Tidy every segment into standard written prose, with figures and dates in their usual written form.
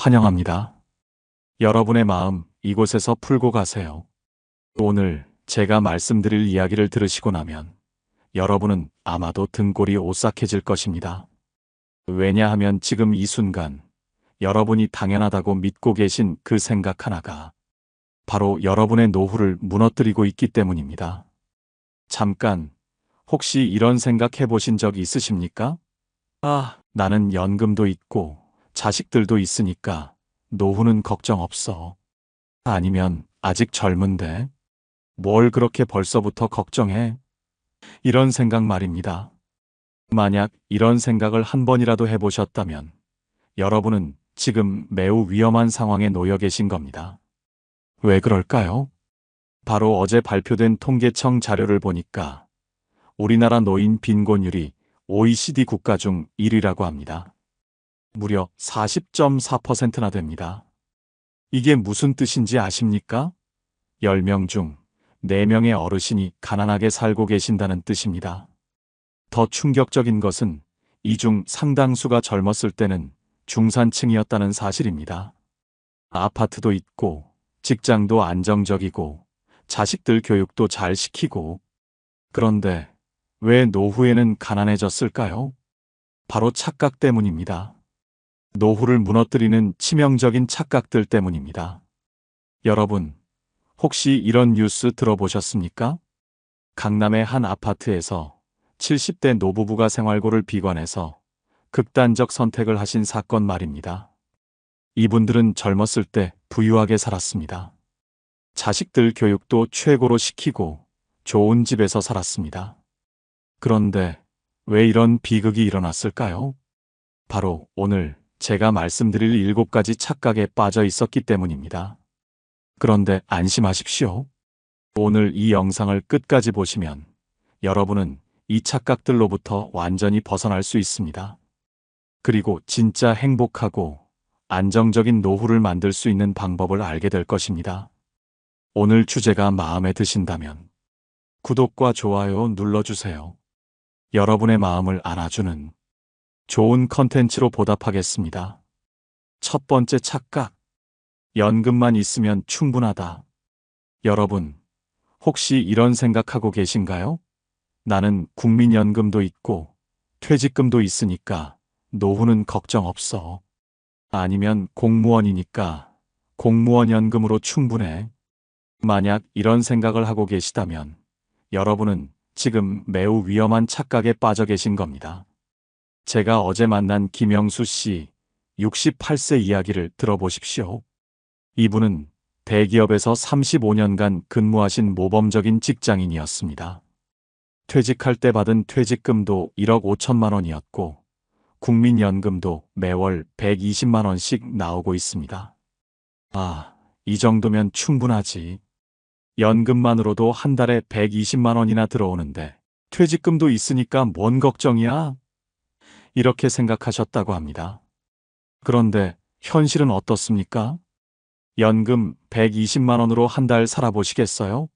환영합니다. 여러분의 마음 이곳에서 풀고 가세요. 오늘 제가 말씀드릴 이야기를 들으시고 나면 여러분은 아마도 등골이 오싹해질 것입니다. 왜냐하면 지금 이 순간 여러분이 당연하다고 믿고 계신 그 생각 하나가 바로 여러분의 노후를 무너뜨리고 있기 때문입니다. 잠깐, 혹시 이런 생각 해보신 적 있으십니까? 나는 연금도 있고 자식들도 있으니까 노후는 걱정 없어. 아니면 아직 젊은데 뭘 그렇게 벌써부터 걱정해? 이런 생각 말입니다. 만약 이런 생각을 한 번이라도 해보셨다면 여러분은 지금 매우 위험한 상황에 놓여 계신 겁니다. 왜 그럴까요? 바로 어제 발표된 통계청 자료를 보니까 우리나라 노인 빈곤율이 OECD 국가 중 1위라고 합니다. 무려 40.4%나 됩니다. 이게 무슨 뜻인지 아십니까? 10명 중 4명의 어르신이 가난하게 살고 계신다는 뜻입니다. 더 충격적인 것은 이 중 상당수가 젊었을 때는 중산층이었다는 사실입니다. 아파트도 있고 직장도 안정적이고 자식들 교육도 잘 시키고, 그런데 왜 노후에는 가난해졌을까요? 바로 착각 때문입니다. 노후를 무너뜨리는 치명적인 착각들 때문입니다. 여러분, 혹시 이런 뉴스 들어보셨습니까? 강남의 한 아파트에서 70대 노부부가 생활고를 비관해서 극단적 선택을 하신 사건 말입니다. 이분들은 젊었을 때 부유하게 살았습니다. 자식들 교육도 최고로 시키고 좋은 집에서 살았습니다. 그런데 왜 이런 비극이 일어났을까요? 바로 오늘 제가 말씀드릴 7가지 착각에 빠져 있었기 때문입니다. 그런데 안심하십시오. 오늘 이 영상을 끝까지 보시면 여러분은 이 착각들로부터 완전히 벗어날 수 있습니다. 그리고 진짜 행복하고 안정적인 노후를 만들 수 있는 방법을 알게 될 것입니다. 오늘 주제가 마음에 드신다면 구독과 좋아요 눌러주세요. 여러분의 마음을 안아주는 좋은 컨텐츠로 보답하겠습니다. 첫 번째 착각. 연금만 있으면 충분하다. 여러분, 혹시 이런 생각하고 계신가요? 나는 국민연금도 있고 퇴직금도 있으니까 노후는 걱정 없어. 아니면 공무원이니까 공무원 연금으로 충분해. 만약 이런 생각을 하고 계시다면 여러분은 지금 매우 위험한 착각에 빠져 계신 겁니다. 제가 어제 만난 김영수 씨 68세 이야기를 들어보십시오. 이분은 대기업에서 35년간 근무하신 모범적인 직장인이었습니다. 퇴직할 때 받은 퇴직금도 1억 5천만 원이었고 국민연금도 매월 120만 원씩 나오고 있습니다. 이 정도면 충분하지. 연금만으로도 한 달에 120만 원이나 들어오는데 퇴직금도 있으니까 뭔 걱정이야? 이렇게 생각하셨다고 합니다. 그런데 현실은 어떻습니까? 연금 120만 원으로 한 달 살아보시겠어요?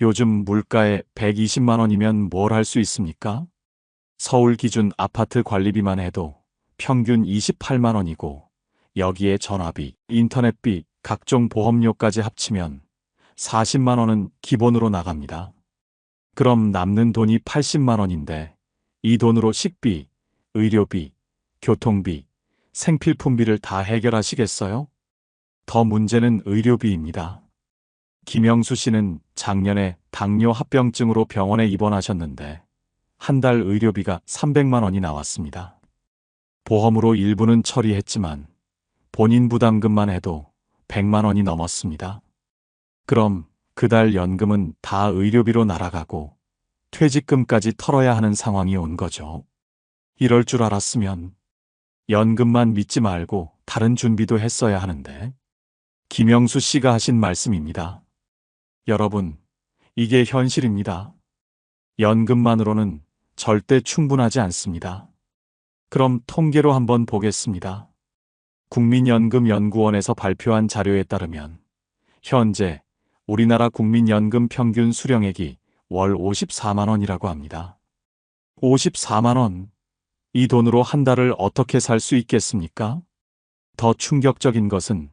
요즘 물가에 120만 원이면 뭘 할 수 있습니까? 서울 기준 아파트 관리비만 해도 평균 28만 원이고 여기에 전화비, 인터넷비, 각종 보험료까지 합치면 40만 원은 기본으로 나갑니다. 그럼 남는 돈이 80만 원인데 이 돈으로 식비, 의료비, 교통비, 생필품비를 다 해결하시겠어요? 더 문제는 의료비입니다. 김영수 씨는 작년에 당뇨 합병증으로 병원에 입원하셨는데 한 달 의료비가 300만 원이 나왔습니다. 보험으로 일부는 처리했지만 본인 부담금만 해도 100만 원이 넘었습니다. 그럼 그달 연금은 다 의료비로 날아가고 퇴직금까지 털어야 하는 상황이 온 거죠. 이럴 줄 알았으면 연금만 믿지 말고 다른 준비도 했어야 하는데. 김영수 씨가 하신 말씀입니다. 여러분, 이게 현실입니다. 연금만으로는 절대 충분하지 않습니다. 그럼 통계로 한번 보겠습니다. 국민연금연구원에서 발표한 자료에 따르면 현재 우리나라 국민연금 평균 수령액이 월 54만 원이라고 합니다. 54만 원. 이 돈으로 한 달을 어떻게 살 수 있겠습니까? 더 충격적인 것은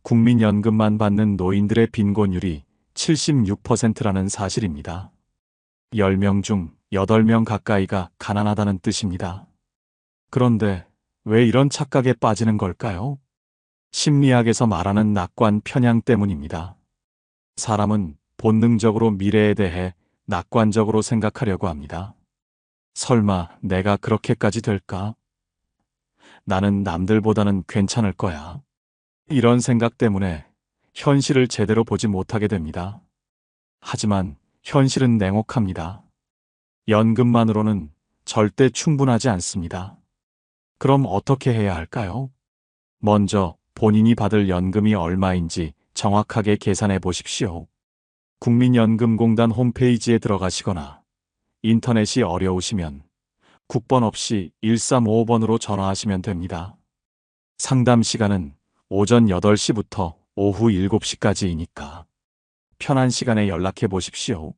국민연금만 받는 노인들의 빈곤율이 76%라는 사실입니다. 10명 중 8명 가까이가 가난하다는 뜻입니다. 그런데 왜 이런 착각에 빠지는 걸까요? 심리학에서 말하는 낙관 편향 때문입니다. 사람은 본능적으로 미래에 대해 낙관적으로 생각하려고 합니다. 설마 내가 그렇게까지 될까? 나는 남들보다는 괜찮을 거야. 이런 생각 때문에 현실을 제대로 보지 못하게 됩니다. 하지만 현실은 냉혹합니다. 연금만으로는 절대 충분하지 않습니다. 그럼 어떻게 해야 할까요? 먼저 본인이 받을 연금이 얼마인지 정확하게 계산해 보십시오. 국민연금공단 홈페이지에 들어가시거나 인터넷이 어려우시면 국번 없이 1355번으로 전화하시면 됩니다. 상담 시간은 오전 8시부터 오후 7시까지이니까 편한 시간에 연락해 보십시오.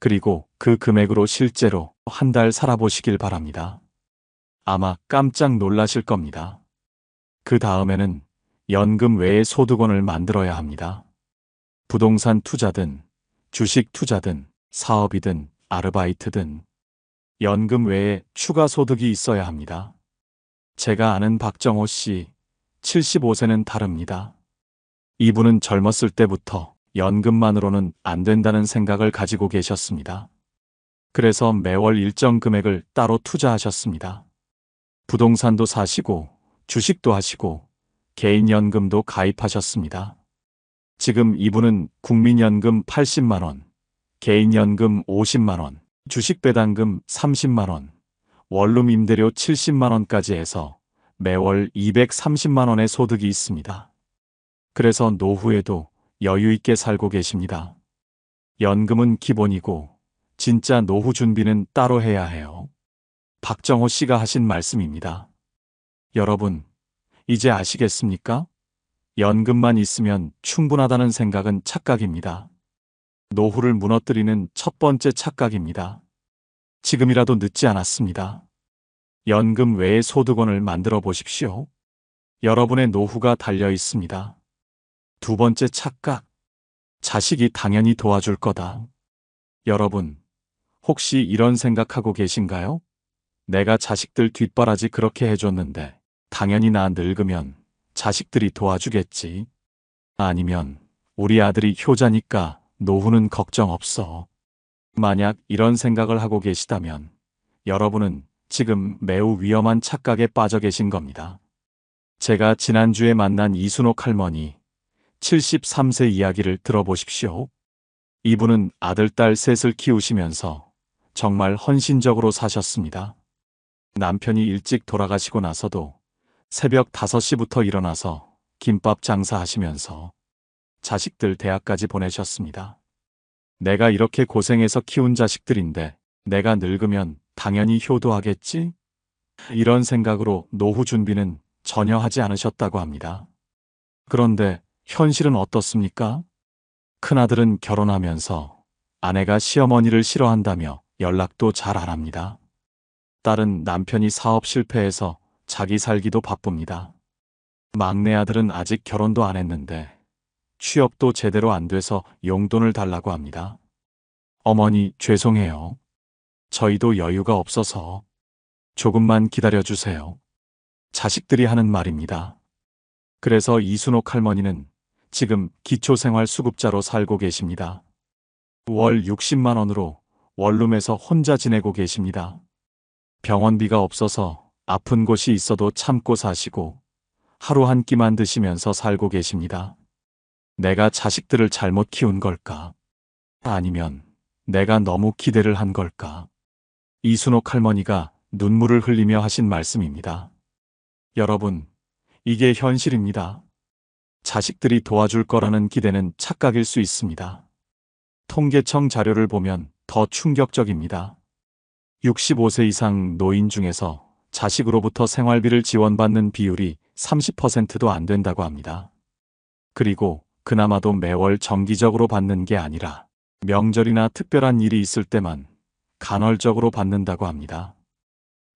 그리고 그 금액으로 실제로 한 달 살아보시길 바랍니다. 아마 깜짝 놀라실 겁니다. 그 다음에는 연금 외에 소득원을 만들어야 합니다. 부동산 투자든, 주식 투자든, 사업이든, 아르바이트든, 연금 외에 추가 소득이 있어야 합니다. 제가 아는 박정호 씨, 75세는 다릅니다. 이분은 젊었을 때부터 연금만으로는 안 된다는 생각을 가지고 계셨습니다. 그래서 매월 일정 금액을 따로 투자하셨습니다. 부동산도 사시고, 주식도 하시고, 개인연금도 가입하셨습니다. 지금 이분은 국민연금 80만원, 개인연금 50만원, 주식배당금 30만원, 원룸 임대료 70만원까지 해서 매월 230만원의 소득이 있습니다. 그래서 노후에도 여유 있게 살고 계십니다. 연금은 기본이고 진짜 노후 준비는 따로 해야 해요. 박정호 씨가 하신 말씀입니다. 여러분, 이제 아시겠습니까? 연금만 있으면 충분하다는 생각은 착각입니다. 노후를 무너뜨리는 첫 번째 착각입니다. 지금이라도 늦지 않았습니다. 연금 외의 소득원을 만들어 보십시오. 여러분의 노후가 달려 있습니다. 두 번째 착각. 자식이 당연히 도와줄 거다. 여러분, 혹시 이런 생각하고 계신가요? 내가 자식들 뒷바라지 그렇게 해줬는데 당연히 나 늙으면 자식들이 도와주겠지. 아니면 우리 아들이 효자니까 노후는 걱정 없어. 만약 이런 생각을 하고 계시다면 여러분은 지금 매우 위험한 착각에 빠져 계신 겁니다. 제가 지난주에 만난 이순옥 할머니 73세 이야기를 들어보십시오. 이분은 아들, 딸 셋을 키우시면서 정말 헌신적으로 사셨습니다. 남편이 일찍 돌아가시고 나서도 새벽 5시부터 일어나서 김밥 장사하시면서 자식들 대학까지 보내셨습니다. 내가 이렇게 고생해서 키운 자식들인데 내가 늙으면 당연히 효도하겠지? 이런 생각으로 노후 준비는 전혀 하지 않으셨다고 합니다. 그런데 현실은 어떻습니까? 큰아들은 결혼하면서 아내가 시어머니를 싫어한다며 연락도 잘 안 합니다. 딸은 남편이 사업 실패해서 자기 살기도 바쁩니다. 막내 아들은 아직 결혼도 안 했는데 취업도 제대로 안 돼서 용돈을 달라고 합니다. 어머니, 죄송해요. 저희도 여유가 없어서 조금만 기다려주세요. 자식들이 하는 말입니다. 그래서 이순옥 할머니는 지금 기초생활수급자로 살고 계십니다. 월 60만 원으로 원룸에서 혼자 지내고 계십니다. 병원비가 없어서 아픈 곳이 있어도 참고 사시고 하루 한 끼만 드시면서 살고 계십니다. 내가 자식들을 잘못 키운 걸까? 아니면 내가 너무 기대를 한 걸까? 이순옥 할머니가 눈물을 흘리며 하신 말씀입니다. 여러분, 이게 현실입니다. 자식들이 도와줄 거라는 기대는 착각일 수 있습니다. 통계청 자료를 보면 더 충격적입니다. 65세 이상 노인 중에서 자식으로부터 생활비를 지원받는 비율이 30%도 안 된다고 합니다. 그리고 그나마도 매월 정기적으로 받는 게 아니라 명절이나 특별한 일이 있을 때만 간헐적으로 받는다고 합니다.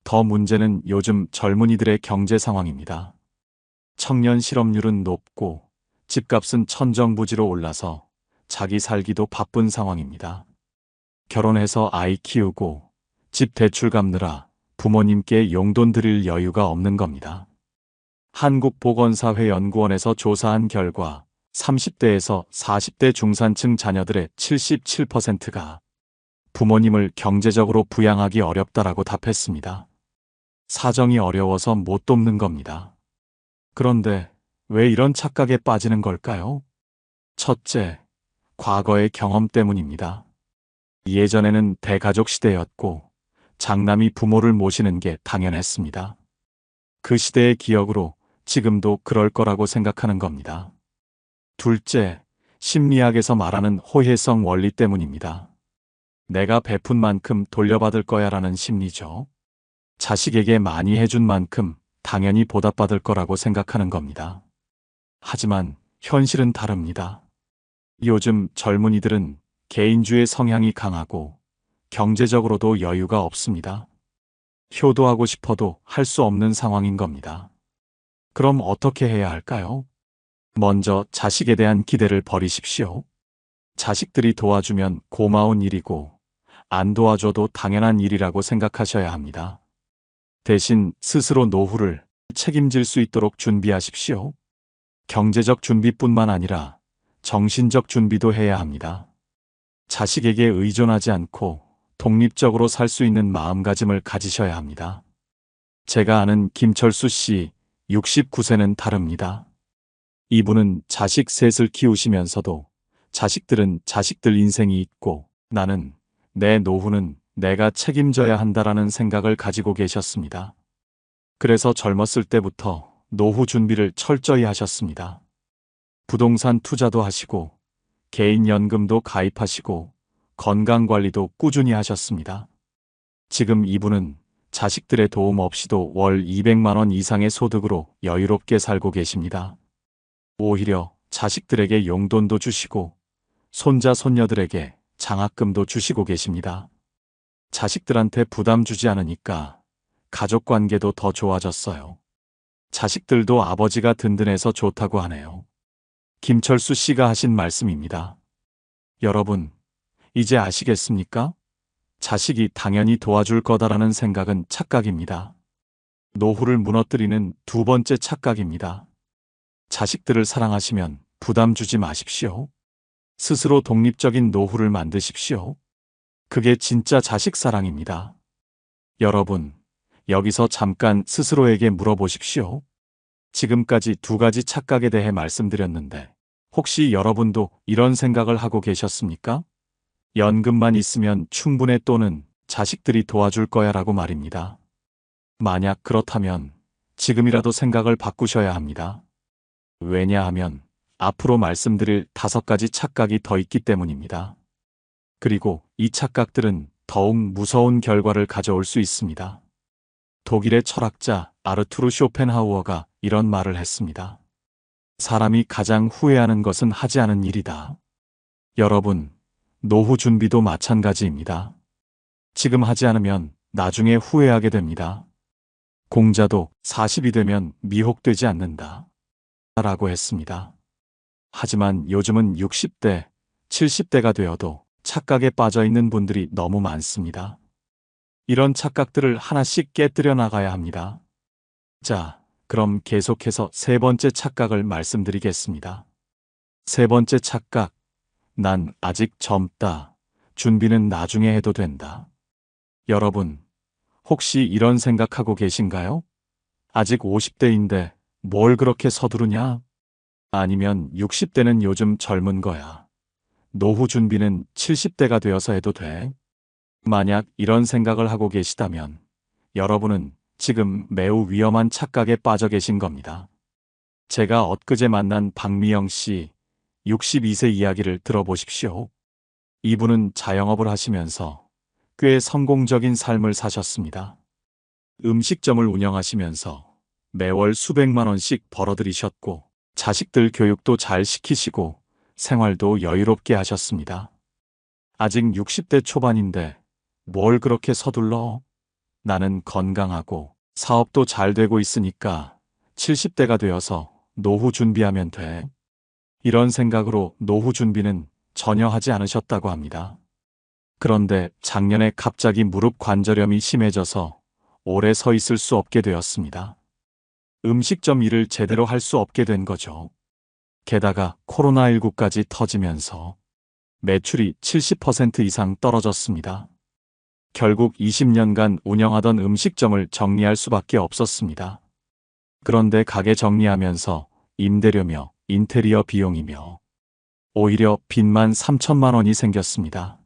더 문제는 요즘 젊은이들의 경제 상황입니다. 청년 실업률은 높고 집값은 천정부지로 올라서 자기 살기도 바쁜 상황입니다. 결혼해서 아이 키우고 집 대출 갚느라 부모님께 용돈 드릴 여유가 없는 겁니다. 한국보건사회연구원에서 조사한 결과 30대에서 40대 중산층 자녀들의 77%가 부모님을 경제적으로 부양하기 어렵다라고 답했습니다. 사정이 어려워서 못 돕는 겁니다. 그런데 왜 이런 착각에 빠지는 걸까요? 첫째, 과거의 경험 때문입니다. 예전에는 대가족 시대였고 장남이 부모를 모시는 게 당연했습니다. 그 시대의 기억으로 지금도 그럴 거라고 생각하는 겁니다. 둘째, 심리학에서 말하는 호혜성 원리 때문입니다. 내가 베푼 만큼 돌려받을 거야라는 심리죠. 자식에게 많이 해준 만큼 당연히 보답받을 거라고 생각하는 겁니다. 하지만 현실은 다릅니다. 요즘 젊은이들은 개인주의 성향이 강하고 경제적으로도 여유가 없습니다. 효도하고 싶어도 할 수 없는 상황인 겁니다. 그럼 어떻게 해야 할까요? 먼저 자식에 대한 기대를 버리십시오. 자식들이 도와주면 고마운 일이고 안 도와줘도 당연한 일이라고 생각하셔야 합니다. 대신 스스로 노후를 책임질 수 있도록 준비하십시오. 경제적 준비뿐만 아니라 정신적 준비도 해야 합니다. 자식에게 의존하지 않고 독립적으로 살 수 있는 마음가짐을 가지셔야 합니다. 제가 아는 김철수 씨 69세는 다릅니다. 이분은 자식 셋을 키우시면서도 자식들은 자식들 인생이 있고 나는 내 노후는 내가 책임져야 한다라는 생각을 가지고 계셨습니다. 그래서 젊었을 때부터 노후 준비를 철저히 하셨습니다. 부동산 투자도 하시고 개인연금도 가입하시고 건강관리도 꾸준히 하셨습니다. 지금 이분은 자식들의 도움 없이도 월 200만 원 이상의 소득으로 여유롭게 살고 계십니다. 오히려 자식들에게 용돈도 주시고 손자 손녀들에게 장학금도 주시고 계십니다. 자식들한테 부담 주지 않으니까 가족관계도 더 좋아졌어요. 자식들도 아버지가 든든해서 좋다고 하네요. 김철수 씨가 하신 말씀입니다. 여러분, 이제 아시겠습니까? 자식이 당연히 도와줄 거다라는 생각은 착각입니다. 노후를 무너뜨리는 두 번째 착각입니다. 자식들을 사랑하시면 부담 주지 마십시오. 스스로 독립적인 노후를 만드십시오. 그게 진짜 자식 사랑입니다. 여러분, 여기서 잠깐 스스로에게 물어보십시오. 지금까지 두 가지 착각에 대해 말씀드렸는데 혹시 여러분도 이런 생각을 하고 계셨습니까? 연금만 있으면 충분해 또는 자식들이 도와줄 거야 라고 말입니다. 만약 그렇다면 지금이라도 생각을 바꾸셔야 합니다. 왜냐하면 앞으로 말씀드릴 5가지 착각이 더 있기 때문입니다. 그리고 이 착각들은 더욱 무서운 결과를 가져올 수 있습니다. 독일의 철학자 아르투르 쇼펜하우어가 이런 말을 했습니다. 사람이 가장 후회하는 것은 하지 않은 일이다. 여러분, 노후 준비도 마찬가지입니다. 지금 하지 않으면 나중에 후회하게 됩니다. 공자도 40이 되면 미혹되지 않는다. 라고 했습니다. 하지만 요즘은 60대, 70대가 되어도 착각에 빠져 있는 분들이 너무 많습니다. 이런 착각들을 하나씩 깨뜨려 나가야 합니다. 자, 그럼 계속해서 세 번째 착각을 말씀드리겠습니다. 세 번째 착각, 난 아직 젊다. 준비는 나중에 해도 된다. 여러분, 혹시 이런 생각하고 계신가요? 아직 50대인데 뭘 그렇게 서두르냐? 아니면 60대는 요즘 젊은 거야. 노후 준비는 70대가 되어서 해도 돼. 만약 이런 생각을 하고 계시다면 여러분은 지금 매우 위험한 착각에 빠져 계신 겁니다. 제가 엊그제 만난 박미영 씨 62세 이야기를 들어보십시오. 이분은 자영업을 하시면서 꽤 성공적인 삶을 사셨습니다. 음식점을 운영하시면서 매월 수백만 원씩 벌어들이셨고 자식들 교육도 잘 시키시고 생활도 여유롭게 하셨습니다. 아직 60대 초반인데 뭘 그렇게 서둘러? 나는 건강하고 사업도 잘 되고 있으니까 70대가 되어서 노후 준비하면 돼. 이런 생각으로 노후 준비는 전혀 하지 않으셨다고 합니다. 그런데 작년에 갑자기 무릎 관절염이 심해져서 오래 서 있을 수 없게 되었습니다. 음식점 일을 제대로 할 수 없게 된 거죠. 게다가 코로나19까지 터지면서 매출이 70% 이상 떨어졌습니다. 결국 20년간 운영하던 음식점을 정리할 수밖에 없었습니다. 그런데 가게 정리하면서 임대료며 인테리어 비용이며 오히려 빚만 3천만 원이 생겼습니다.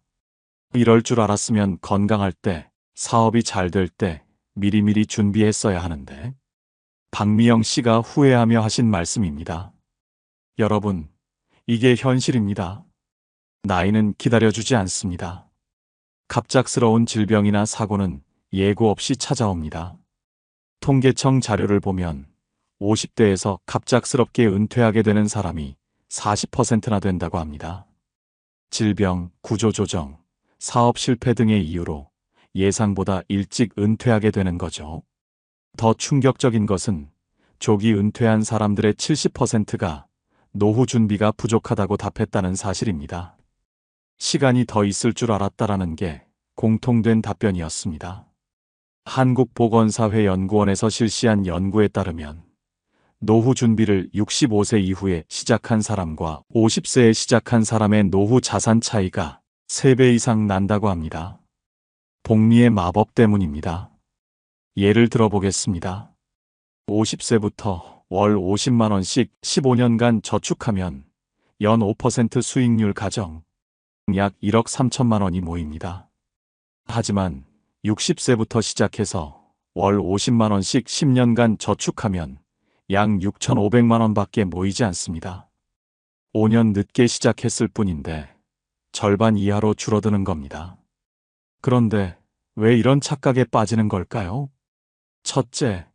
이럴 줄 알았으면 건강할 때, 사업이 잘 될 때 미리미리 준비했어야 하는데. 박미영 씨가 후회하며 하신 말씀입니다. 여러분, 이게 현실입니다. 나이는 기다려주지 않습니다. 갑작스러운 질병이나 사고는 예고 없이 찾아옵니다. 통계청 자료를 보면 50대에서 갑작스럽게 은퇴하게 되는 사람이 40%나 된다고 합니다. 질병, 구조조정, 사업 실패 등의 이유로 예상보다 일찍 은퇴하게 되는 거죠. 더 충격적인 것은 조기 은퇴한 사람들의 70%가 노후 준비가 부족하다고 답했다는 사실입니다. 시간이 더 있을 줄 알았다라는 게 공통된 답변이었습니다. 한국보건사회연구원에서 실시한 연구에 따르면 노후 준비를 65세 이후에 시작한 사람과 50세에 시작한 사람의 노후 자산 차이가 3배 이상 난다고 합니다. 복리의 마법 때문입니다. 예를 들어보겠습니다. 50세부터 월 50만 원씩 15년간 저축하면 연 5% 수익률 가정 약 1억 3천만 원이 모입니다. 하지만 60세부터 시작해서 월 50만 원씩 10년간 저축하면 약 6,500만 원밖에 모이지 않습니다. 5년 늦게 시작했을 뿐인데 절반 이하로 줄어드는 겁니다. 그런데 왜 이런 착각에 빠지는 걸까요? 첫째,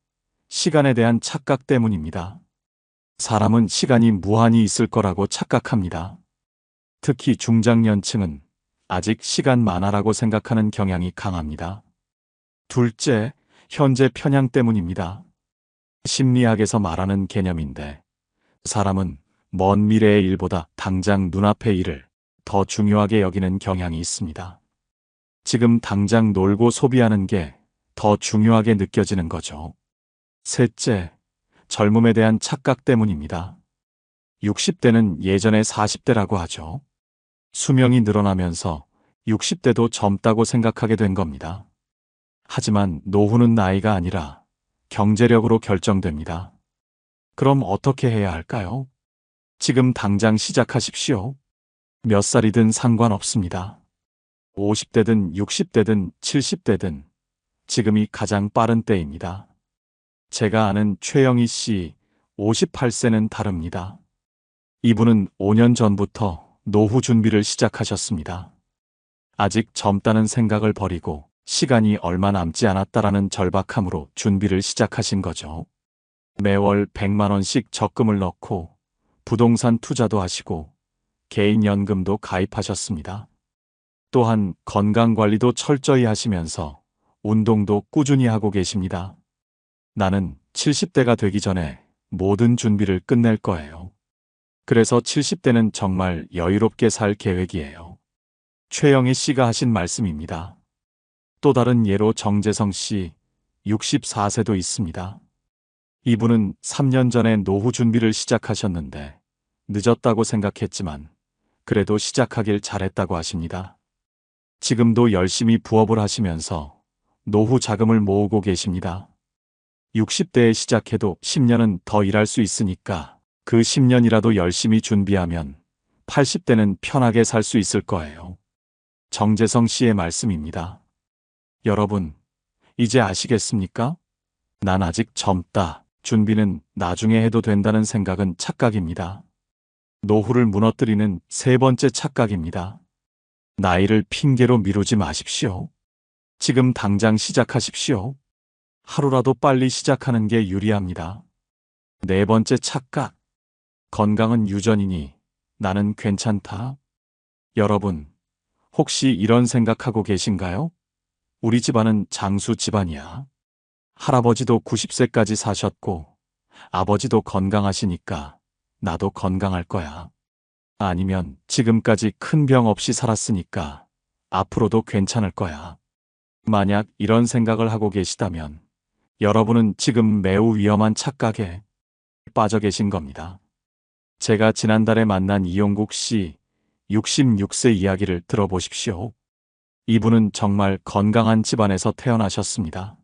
시간에 대한 착각 때문입니다. 사람은 시간이 무한히 있을 거라고 착각합니다. 특히 중장년층은 아직 시간 많아라고 생각하는 경향이 강합니다. 둘째, 현재 편향 때문입니다. 심리학에서 말하는 개념인데 사람은 먼 미래의 일보다 당장 눈앞의 일을 더 중요하게 여기는 경향이 있습니다. 지금 당장 놀고 소비하는 게 더 중요하게 느껴지는 거죠. 셋째, 젊음에 대한 착각 때문입니다. 60대는 예전의 40대라고 하죠. 수명이 늘어나면서 60대도 젊다고 생각하게 된 겁니다. 하지만 노후는 나이가 아니라 경제력으로 결정됩니다. 그럼 어떻게 해야 할까요? 지금 당장 시작하십시오. 몇 살이든 상관없습니다. 50대든 60대든 70대든 지금이 가장 빠른 때입니다. 제가 아는 최영희 씨 58세는 다릅니다. 이분은 5년 전부터 노후 준비를 시작하셨습니다. 아직 젊다는 생각을 버리고 시간이 얼마 남지 않았다라는 절박함으로 준비를 시작하신 거죠. 매월 100만 원씩 적금을 넣고 부동산 투자도 하시고 개인연금도 가입하셨습니다. 또한 건강관리도 철저히 하시면서 운동도 꾸준히 하고 계십니다. 나는 70대가 되기 전에 모든 준비를 끝낼 거예요. 그래서 70대는 정말 여유롭게 살 계획이에요. 최영희 씨가 하신 말씀입니다. 또 다른 예로 정재성 씨 64세도 있습니다. 이분은 3년 전에 노후 준비를 시작하셨는데 늦었다고 생각했지만 그래도 시작하길 잘했다고 하십니다. 지금도 열심히 부업을 하시면서 노후 자금을 모으고 계십니다. 60대에 시작해도 10년은 더 일할 수 있으니까 그 10년이라도 열심히 준비하면 80대는 편하게 살 수 있을 거예요. 정재성 씨의 말씀입니다. 여러분, 이제 아시겠습니까? 난 아직 젊다. 준비는 나중에 해도 된다는 생각은 착각입니다. 노후를 무너뜨리는 세 번째 착각입니다. 나이를 핑계로 미루지 마십시오. 지금 당장 시작하십시오. 하루라도 빨리 시작하는 게 유리합니다. 네 번째 착각. 건강은 유전이니 나는 괜찮다. 여러분, 혹시 이런 생각하고 계신가요? 우리 집안은 장수 집안이야. 할아버지도 90세까지 사셨고 아버지도 건강하시니까 나도 건강할 거야. 아니면 지금까지 큰 병 없이 살았으니까 앞으로도 괜찮을 거야. 만약 이런 생각을 하고 계시다면 여러분은 지금 매우 위험한 착각에 빠져 계신 겁니다. 제가 지난달에 만난 이용국 씨 66세 이야기를 들어보십시오. 이분은 정말 건강한 집안에서 태어나셨습니다.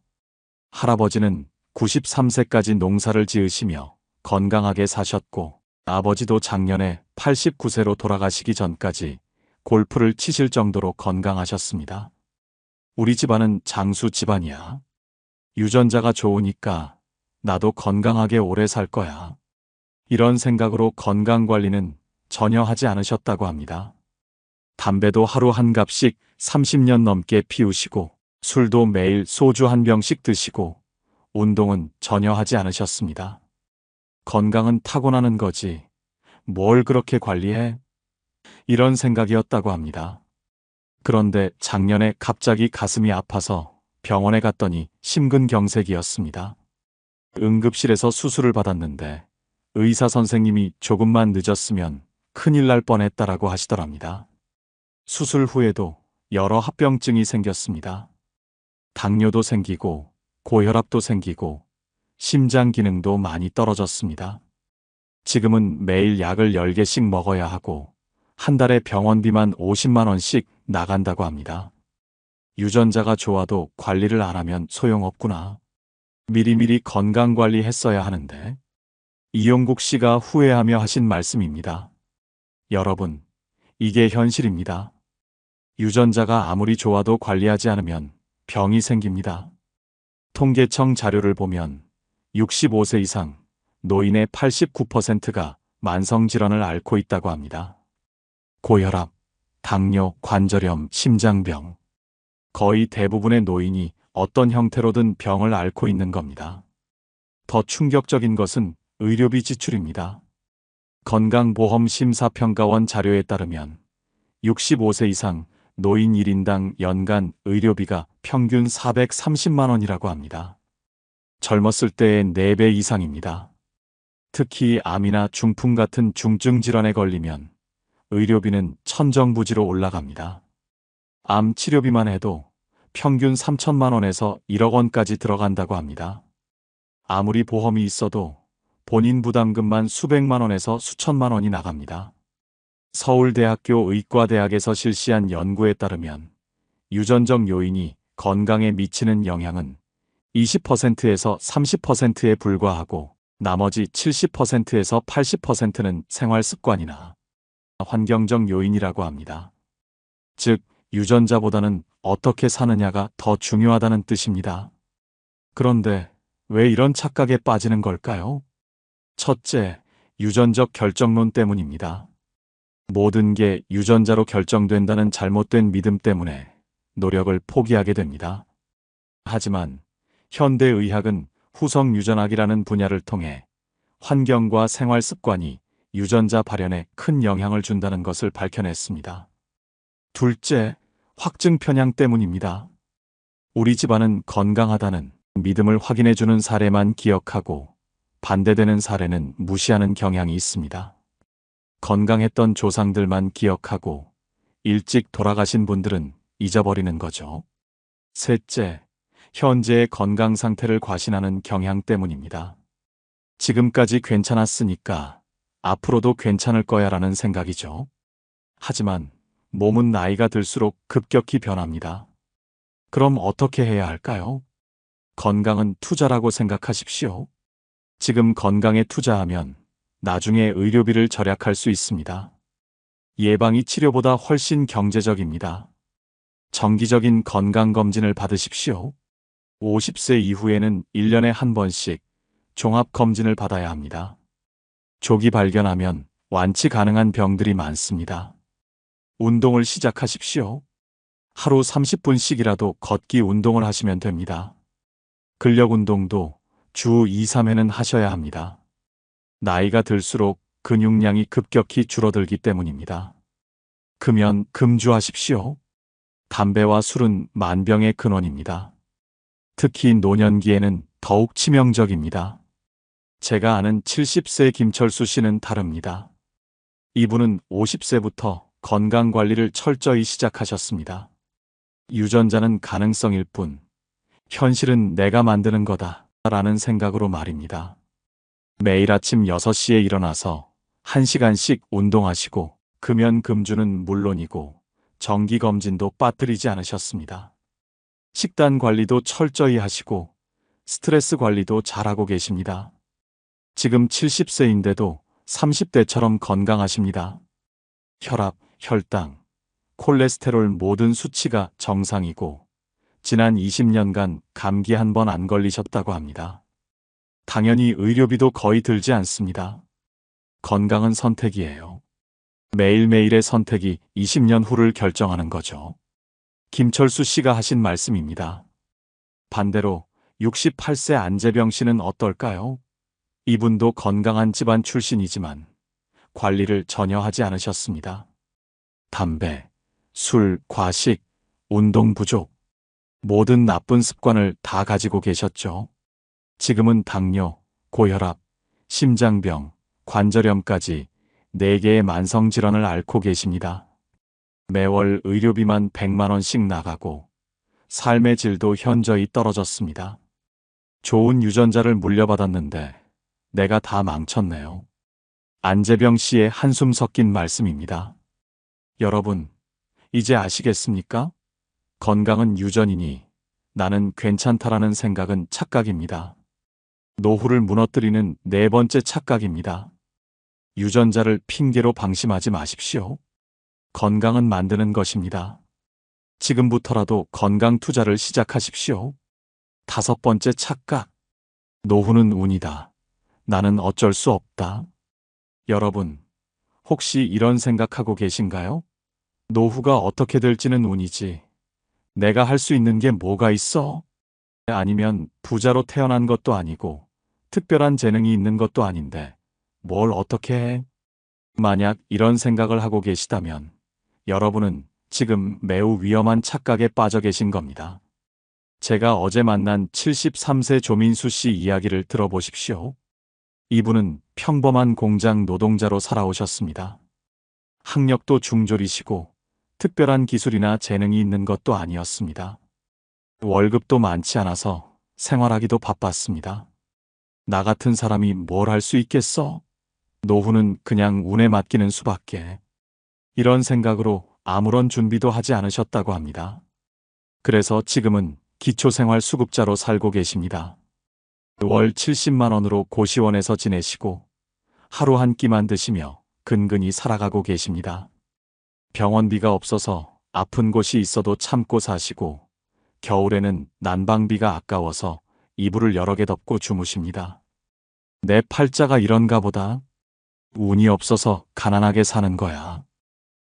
할아버지는 93세까지 농사를 지으시며 건강하게 사셨고, 아버지도 작년에 89세로 돌아가시기 전까지 골프를 치실 정도로 건강하셨습니다. 우리 집안은 장수 집안이야. 유전자가 좋으니까 나도 건강하게 오래 살 거야. 이런 생각으로 건강관리는 전혀 하지 않으셨다고 합니다. 담배도 하루 한 갑씩 30년 넘게 피우시고, 술도 매일 소주 한 병씩 드시고, 운동은 전혀 하지 않으셨습니다. 건강은 타고나는 거지. 뭘 그렇게 관리해? 이런 생각이었다고 합니다. 그런데 작년에 갑자기 가슴이 아파서 병원에 갔더니 심근경색이었습니다. 응급실에서 수술을 받았는데 의사 선생님이 조금만 늦었으면 큰일 날 뻔했다라고 하시더랍니다. 수술 후에도 여러 합병증이 생겼습니다. 당뇨도 생기고 고혈압도 생기고 심장 기능도 많이 떨어졌습니다. 지금은 매일 약을 10개씩 먹어야 하고 한 달에 병원비만 50만 원씩 나간다고 합니다. 유전자가 좋아도 관리를 안 하면 소용없구나. 미리미리 건강관리 했어야 하는데. 이용국 씨가 후회하며 하신 말씀입니다. 여러분, 이게 현실입니다. 유전자가 아무리 좋아도 관리하지 않으면 병이 생깁니다. 통계청 자료를 보면 65세 이상 노인의 89%가 만성질환을 앓고 있다고 합니다. 고혈압, 당뇨, 관절염, 심장병. 거의 대부분의 노인이 어떤 형태로든 병을 앓고 있는 겁니다. 더 충격적인 것은 의료비 지출입니다. 건강보험심사평가원 자료에 따르면 65세 이상 노인 1인당 연간 의료비가 평균 430만 원이라고 합니다. 젊었을 때의 4배 이상입니다. 특히 암이나 중풍 같은 중증 질환에 걸리면 의료비는 천정부지로 올라갑니다. 암 치료비만 해도 평균 3천만 원에서 1억 원까지 들어간다고 합니다. 아무리 보험이 있어도 본인 부담금만 수백만 원에서 수천만 원이 나갑니다. 서울대학교 의과대학에서 실시한 연구에 따르면 유전적 요인이 건강에 미치는 영향은 20%에서 30%에 불과하고 나머지 70%에서 80%는 생활 습관이나 환경적 요인이라고 합니다. 즉, 유전자보다는 어떻게 사느냐가 더 중요하다는 뜻입니다. 그런데 왜 이런 착각에 빠지는 걸까요? 첫째, 유전적 결정론 때문입니다. 모든 게 유전자로 결정된다는 잘못된 믿음 때문에 노력을 포기하게 됩니다. 하지만 현대의학은 후성 유전학이라는 분야를 통해 환경과 생활 습관이 유전자 발현에 큰 영향을 준다는 것을 밝혀냈습니다. 둘째, 확증 편향 때문입니다. 우리 집안은 건강하다는 믿음을 확인해주는 사례만 기억하고 반대되는 사례는 무시하는 경향이 있습니다. 건강했던 조상들만 기억하고 일찍 돌아가신 분들은 잊어버리는 거죠. 셋째, 현재의 건강 상태를 과신하는 경향 때문입니다. 지금까지 괜찮았으니까 앞으로도 괜찮을 거야라는 생각이죠. 하지만 몸은 나이가 들수록 급격히 변합니다. 그럼 어떻게 해야 할까요? 건강은 투자라고 생각하십시오. 지금 건강에 투자하면 나중에 의료비를 절약할 수 있습니다. 예방이 치료보다 훨씬 경제적입니다. 정기적인 건강검진을 받으십시오. 50세 이후에는 1년에 한 번씩 종합검진을 받아야 합니다. 조기 발견하면 완치 가능한 병들이 많습니다. 운동을 시작하십시오. 하루 30분씩이라도 걷기 운동을 하시면 됩니다. 근력 운동도 주 2, 3회는 하셔야 합니다. 나이가 들수록 근육량이 급격히 줄어들기 때문입니다. 금연 금주하십시오. 담배와 술은 만병의 근원입니다. 특히 노년기에는 더욱 치명적입니다. 제가 아는 70세 김철수 씨는 다릅니다. 이분은 50세부터 건강관리를 철저히 시작하셨습니다. 유전자는 가능성일 뿐, 현실은 내가 만드는 거다 라는 생각으로 말입니다. 매일 아침 6시에 일어나서 1시간씩 운동하시고 금연 금주는 물론이고 정기검진도 빠뜨리지 않으셨습니다. 식단 관리도 철저히 하시고 스트레스 관리도 잘하고 계십니다. 지금 70세인데도 30대처럼 건강하십니다. 혈압, 혈당, 콜레스테롤 모든 수치가 정상이고 지난 20년간 감기 한 번 안 걸리셨다고 합니다. 당연히 의료비도 거의 들지 않습니다. 건강은 선택이에요. 매일매일의 선택이 20년 후를 결정하는 거죠. 김철수 씨가 하신 말씀입니다. 반대로 68세 안재병 씨는 어떨까요? 이분도 건강한 집안 출신이지만 관리를 전혀 하지 않으셨습니다. 담배, 술, 과식, 운동 부족, 모든 나쁜 습관을 다 가지고 계셨죠. 지금은 당뇨, 고혈압, 심장병, 관절염까지 4개의 만성질환을 앓고 계십니다. 매월 의료비만 100만 원씩 나가고 삶의 질도 현저히 떨어졌습니다. 좋은 유전자를 물려받았는데 내가 다 망쳤네요. 안재병 씨의 한숨 섞인 말씀입니다. 여러분, 이제 아시겠습니까? 건강은 유전이니 나는 괜찮다라는 생각은 착각입니다. 노후를 무너뜨리는 4번째 착각입니다. 유전자를 핑계로 방심하지 마십시오. 건강은 만드는 것입니다. 지금부터라도 건강 투자를 시작하십시오. 5번째 착각. 노후는 운이다. 나는 어쩔 수 없다. 여러분, 혹시 이런 생각하고 계신가요? 노후가 어떻게 될지는 운이지. 내가 할 수 있는 게 뭐가 있어? 아니면 부자로 태어난 것도 아니고 특별한 재능이 있는 것도 아닌데 뭘 어떻게 해? 만약 이런 생각을 하고 계시다면 여러분은 지금 매우 위험한 착각에 빠져 계신 겁니다. 제가 어제 만난 73세 조민수 씨 이야기를 들어보십시오. 이분은 평범한 공장 노동자로 살아오셨습니다. 학력도 중졸이시고 특별한 기술이나 재능이 있는 것도 아니었습니다. 월급도 많지 않아서 생활하기도 바빴습니다. 나 같은 사람이 뭘 할 수 있겠어? 노후는 그냥 운에 맡기는 수밖에. 이런 생각으로 아무런 준비도 하지 않으셨다고 합니다. 그래서 지금은 기초생활수급자로 살고 계십니다. 월 70만 원으로 고시원에서 지내시고 하루 한 끼만 드시며 근근히 살아가고 계십니다. 병원비가 없어서 아픈 곳이 있어도 참고 사시고 겨울에는 난방비가 아까워서 이불을 여러 개 덮고 주무십니다. 내 팔자가 이런가 보다. 운이 없어서 가난하게 사는 거야.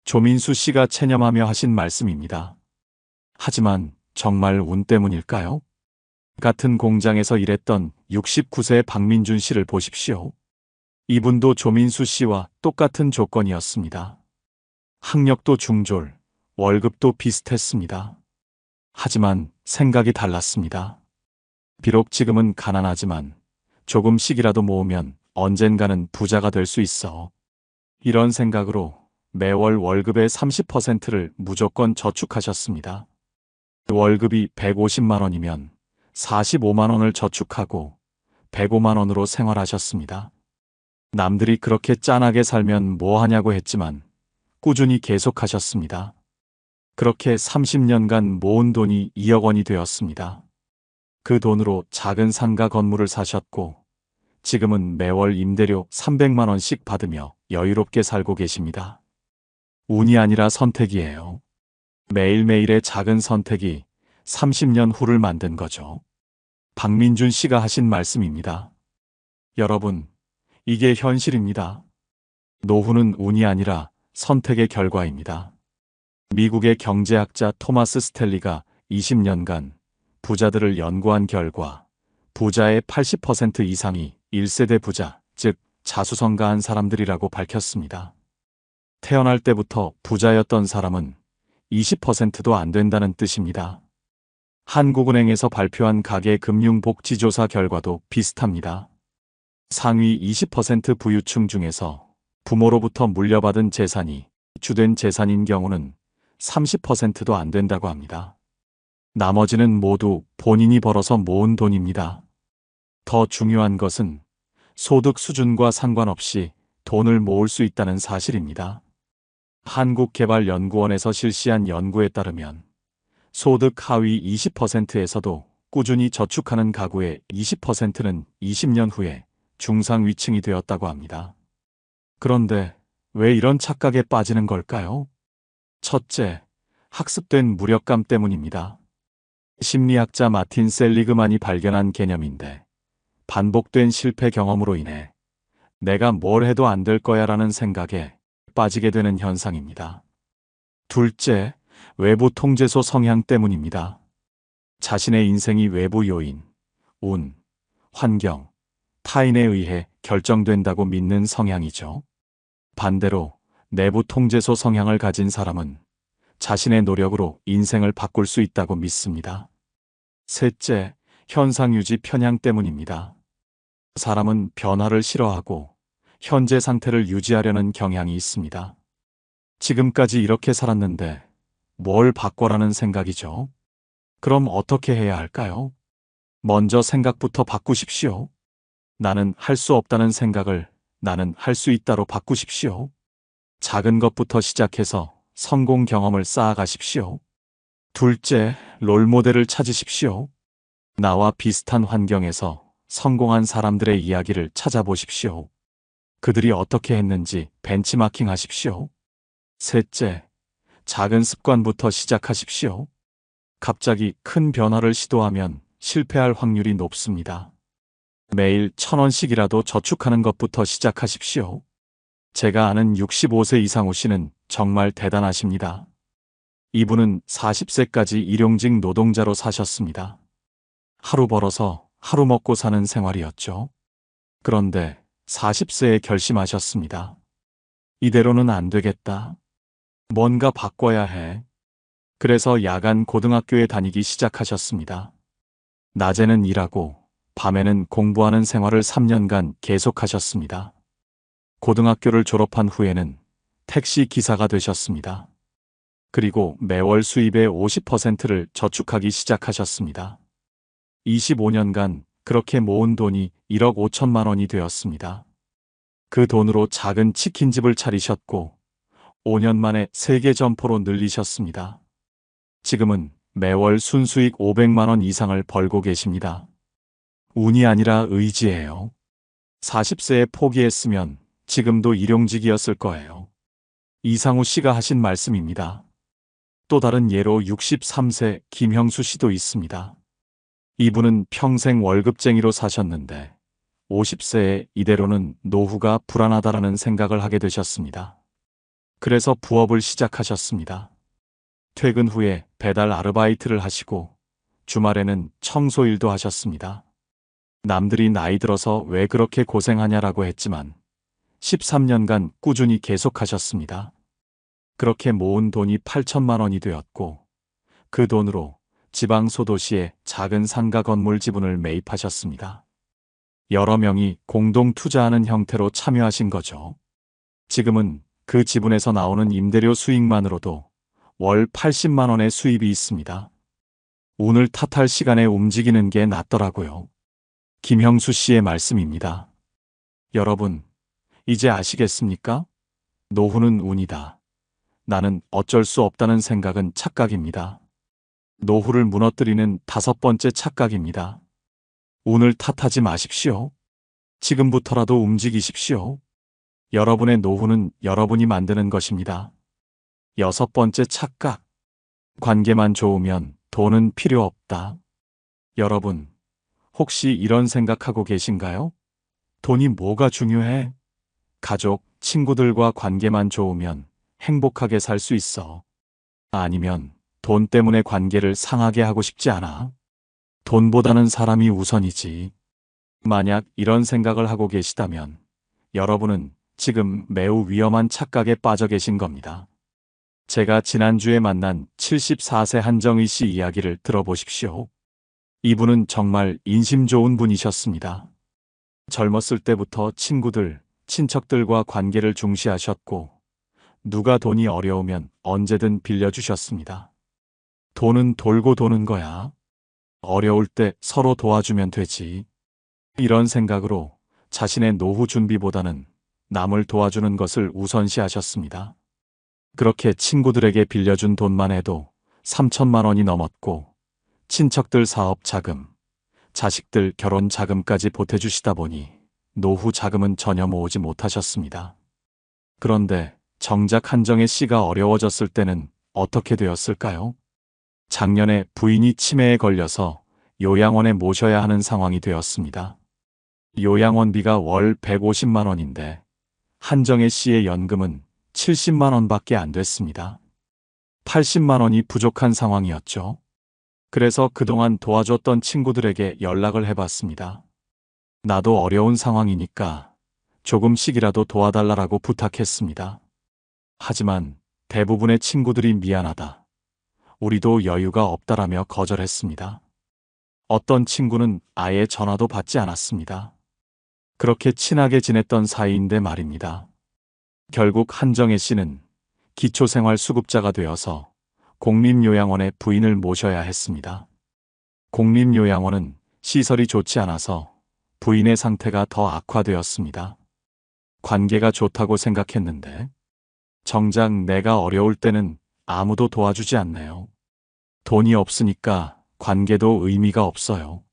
조민수 씨가 체념하며 하신 말씀입니다. 하지만 정말 운 때문일까요? 같은 공장에서 일했던 69세 박민준 씨를 보십시오. 이분도 조민수 씨와 똑같은 조건이었습니다. 학력도 중졸, 월급도 비슷했습니다. 하지만 생각이 달랐습니다. 비록 지금은 가난하지만 조금씩이라도 모으면 언젠가는 부자가 될 수 있어. 이런 생각으로 매월 월급의 30%를 무조건 저축하셨습니다. 월급이 150만 원이면 45만 원을 저축하고 105만 원으로 생활하셨습니다. 남들이 그렇게 짠하게 살면 뭐 하냐고 했지만 꾸준히 계속하셨습니다. 그렇게 30년간 모은 돈이 2억 원이 되었습니다. 그 돈으로 작은 상가 건물을 사셨고 지금은 매월 임대료 300만 원씩 받으며 여유롭게 살고 계십니다. 운이 아니라 선택이에요. 매일매일의 작은 선택이 30년 후를 만든 거죠. 박민준 씨가 하신 말씀입니다. 여러분, 이게 현실입니다. 노후는 운이 아니라 선택의 결과입니다. 미국의 경제학자 토마스 스텔리가 20년간 부자들을 연구한 결과 부자의 80% 이상이 1세대 부자, 즉 자수성가한 사람들이라고 밝혔습니다. 태어날 때부터 부자였던 사람은 20%도 안 된다는 뜻입니다. 한국은행에서 발표한 가계금융복지조사 결과도 비슷합니다. 상위 20% 부유층 중에서 부모로부터 물려받은 재산이 주된 재산인 경우는 30%도 안 된다고 합니다. 나머지는 모두 본인이 벌어서 모은 돈입니다. 더 중요한 것은 소득 수준과 상관없이 돈을 모을 수 있다는 사실입니다. 한국개발연구원에서 실시한 연구에 따르면 소득 하위 20%에서도 꾸준히 저축하는 가구의 20%는 20년 후에 중상위층이 되었다고 합니다. 그런데 왜 이런 착각에 빠지는 걸까요? 첫째, 학습된 무력감 때문입니다. 심리학자 마틴 셀리그만이 발견한 개념인데, 반복된 실패 경험으로 인해 내가 뭘 해도 안 될 거야 라는 생각에 빠지게 되는 현상입니다. 둘째, 외부 통제소 성향 때문입니다. 자신의 인생이 외부 요인, 운, 환경, 타인에 의해 결정된다고 믿는 성향이죠. 반대로 내부 통제소 성향을 가진 사람은 자신의 노력으로 인생을 바꿀 수 있다고 믿습니다. 셋째, 현상유지 편향 때문입니다. 사람은 변화를 싫어하고 현재 상태를 유지하려는 경향이 있습니다. 지금까지 이렇게 살았는데 뭘 바꿔라는 생각이죠. 그럼 어떻게 해야 할까요? 먼저 생각부터 바꾸십시오. 나는 할 수 없다는 생각을 나는 할 수 있다로 바꾸십시오. 작은 것부터 시작해서 성공 경험을 쌓아가십시오. 둘째, 롤모델을 찾으십시오. 나와 비슷한 환경에서 성공한 사람들의 이야기를 찾아보십시오. 그들이 어떻게 했는지 벤치마킹 하십시오. 셋째, 작은 습관부터 시작하십시오. 갑자기 큰 변화를 시도하면 실패할 확률이 높습니다. 매일 1,000원씩이라도 저축하는 것부터 시작하십시오. 제가 아는 65세 이상우 씨는 정말 대단하십니다. 이분은 40세까지 일용직 노동자로 사셨습니다. 하루 벌어서 하루 먹고 사는 생활이었죠. 그런데 40세에 결심하셨습니다. 이대로는 안 되겠다. 뭔가 바꿔야 해. 그래서 야간 고등학교에 다니기 시작하셨습니다. 낮에는 일하고 밤에는 공부하는 생활을 3년간 계속하셨습니다. 고등학교를 졸업한 후에는 택시 기사가 되셨습니다. 그리고 매월 수입의 50%를 저축하기 시작하셨습니다. 25년간 그렇게 모은 돈이 1억 5천만 원이 되었습니다. 그 돈으로 작은 치킨집을 차리셨고 5년 만에 세계 점포로 늘리셨습니다. 지금은 매월 순수익 500만 원 이상을 벌고 계십니다. 운이 아니라 의지예요. 40세에 포기했으면 지금도 일용직이었을 거예요. 이상우 씨가 하신 말씀입니다. 또 다른 예로 63세 김형수 씨도 있습니다. 이분은 평생 월급쟁이로 사셨는데 50세에 이대로는 노후가 불안하다라는 생각을 하게 되셨습니다. 그래서 부업을 시작하셨습니다. 퇴근 후에 배달 아르바이트를 하시고 주말에는 청소일도 하셨습니다. 남들이 나이 들어서 왜 그렇게 고생하냐라고 했지만 13년간 꾸준히 계속하셨습니다. 그렇게 모은 돈이 8천만 원이 되었고 그 돈으로 지방 소도시에 작은 상가 건물 지분을 매입하셨습니다. 여러 명이 공동 투자하는 형태로 참여하신 거죠. 지금은 그 지분에서 나오는 임대료 수익만으로도 월 80만 원의 수입이 있습니다. 운을 탓할 시간에 움직이는 게 낫더라고요. 김형수 씨의 말씀입니다. 여러분, 이제 아시겠습니까? 노후는 운이다. 나는 어쩔 수 없다는 생각은 착각입니다. 노후를 무너뜨리는 5번째 착각입니다. 운을 탓하지 마십시오. 지금부터라도 움직이십시오. 여러분의 노후는 여러분이 만드는 것입니다. 6번째 착각. 관계만 좋으면 돈은 필요 없다. 여러분, 혹시 이런 생각하고 계신가요? 돈이 뭐가 중요해? 가족, 친구들과 관계만 좋으면 행복하게 살 수 있어. 아니면 돈 때문에 관계를 상하게 하고 싶지 않아. 돈보다는 사람이 우선이지. 만약 이런 생각을 하고 계시다면 여러분은 지금 매우 위험한 착각에 빠져 계신 겁니다. 제가 지난주에 만난 74세 한정희 씨 이야기를 들어보십시오. 이분은 정말 인심 좋은 분이셨습니다. 젊었을 때부터 친구들, 친척들과 관계를 중시하셨고, 누가 돈이 어려우면 언제든 빌려주셨습니다. 돈은 돌고 도는 거야. 어려울 때 서로 도와주면 되지. 이런 생각으로 자신의 노후 준비보다는 남을 도와주는 것을 우선시하셨습니다. 그렇게 친구들에게 빌려준 돈만 해도 3천만 원이 넘었고, 친척들 사업 자금, 자식들 결혼 자금까지 보태주시다 보니 노후 자금은 전혀 모으지 못하셨습니다. 그런데 정작 한정혜 씨가 어려워졌을 때는 어떻게 되었을까요? 작년에 부인이 치매에 걸려서 요양원에 모셔야 하는 상황이 되었습니다. 요양원비가 월 150만 원인데 한정혜 씨의 연금은 70만 원밖에 안 됐습니다. 80만 원이 부족한 상황이었죠. 그래서 그동안 도와줬던 친구들에게 연락을 해봤습니다. 나도 어려운 상황이니까 조금씩이라도 도와달라고 부탁했습니다. 하지만 대부분의 친구들이 미안하다, 우리도 여유가 없다라며 거절했습니다. 어떤 친구는 아예 전화도 받지 않았습니다. 그렇게 친하게 지냈던 사이인데 말입니다. 결국 한정혜 씨는 기초생활수급자가 되어서 공립요양원에 부인을 모셔야 했습니다. 공립요양원은 시설이 좋지 않아서 부인의 상태가 더 악화되었습니다. 관계가 좋다고 생각했는데 정작 내가 어려울 때는 아무도 도와주지 않네요. 돈이 없으니까 관계도 의미가 없어요.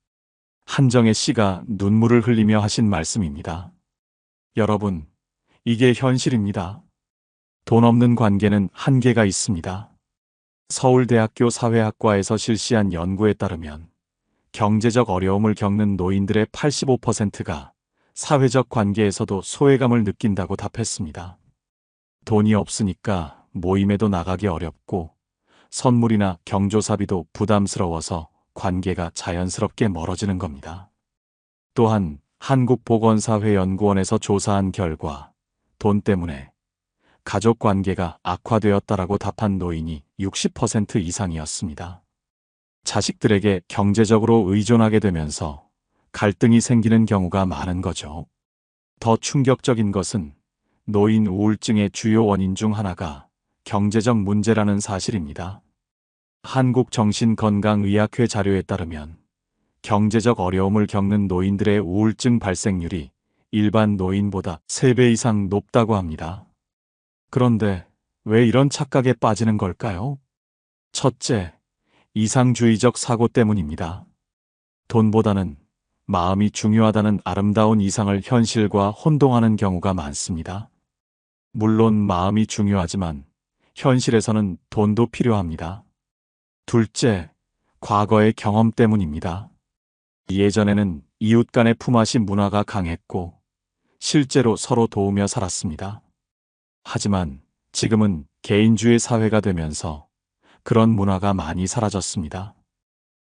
한정혜 씨가 눈물을 흘리며 하신 말씀입니다. 여러분, 이게 현실입니다. 돈 없는 관계는 한계가 있습니다. 서울대학교 사회학과에서 실시한 연구에 따르면 경제적 어려움을 겪는 노인들의 85%가 사회적 관계에서도 소외감을 느낀다고 답했습니다. 돈이 없으니까 모임에도 나가기 어렵고 선물이나 경조사비도 부담스러워서 관계가 자연스럽게 멀어지는 겁니다. 또한 한국보건사회연구원에서 조사한 결과 돈 때문에 가족 관계가 악화되었다라고 답한 노인이 60% 이상이었습니다. 자식들에게 경제적으로 의존하게 되면서 갈등이 생기는 경우가 많은 거죠. 더 충격적인 것은 노인 우울증의 주요 원인 중 하나가 경제적 문제라는 사실입니다. 한국정신건강의학회 자료에 따르면 경제적 어려움을 겪는 노인들의 우울증 발생률이 일반 노인보다 3배 이상 높다고 합니다. 그런데 왜 이런 착각에 빠지는 걸까요? 첫째, 이상주의적 사고 때문입니다. 돈보다는 마음이 중요하다는 아름다운 이상을 현실과 혼동하는 경우가 많습니다. 물론 마음이 중요하지만 현실에서는 돈도 필요합니다. 둘째, 과거의 경험 때문입니다. 예전에는 이웃 간의 품앗이 문화가 강했고 실제로 서로 도우며 살았습니다. 하지만 지금은 개인주의 사회가 되면서 그런 문화가 많이 사라졌습니다.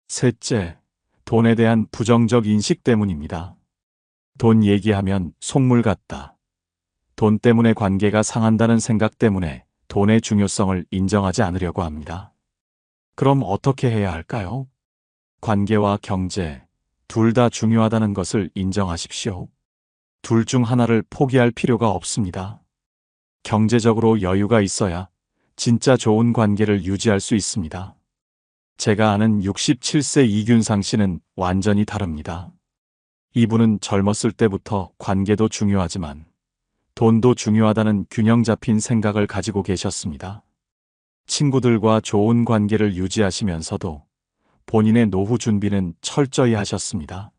셋째, 돈에 대한 부정적 인식 때문입니다. 돈 얘기하면 속물 같다. 돈 때문에 관계가 상한다는 생각 때문에 돈의 중요성을 인정하지 않으려고 합니다. 그럼 어떻게 해야 할까요? 관계와 경제, 둘 다 중요하다는 것을 인정하십시오. 둘 중 하나를 포기할 필요가 없습니다. 경제적으로 여유가 있어야 진짜 좋은 관계를 유지할 수 있습니다. 제가 아는 67세 이균상 씨는 완전히 다릅니다. 이분은 젊었을 때부터 관계도 중요하지만 돈도 중요하다는 균형 잡힌 생각을 가지고 계셨습니다. 친구들과 좋은 관계를 유지하시면서도 본인의 노후 준비는 철저히 하셨습니다.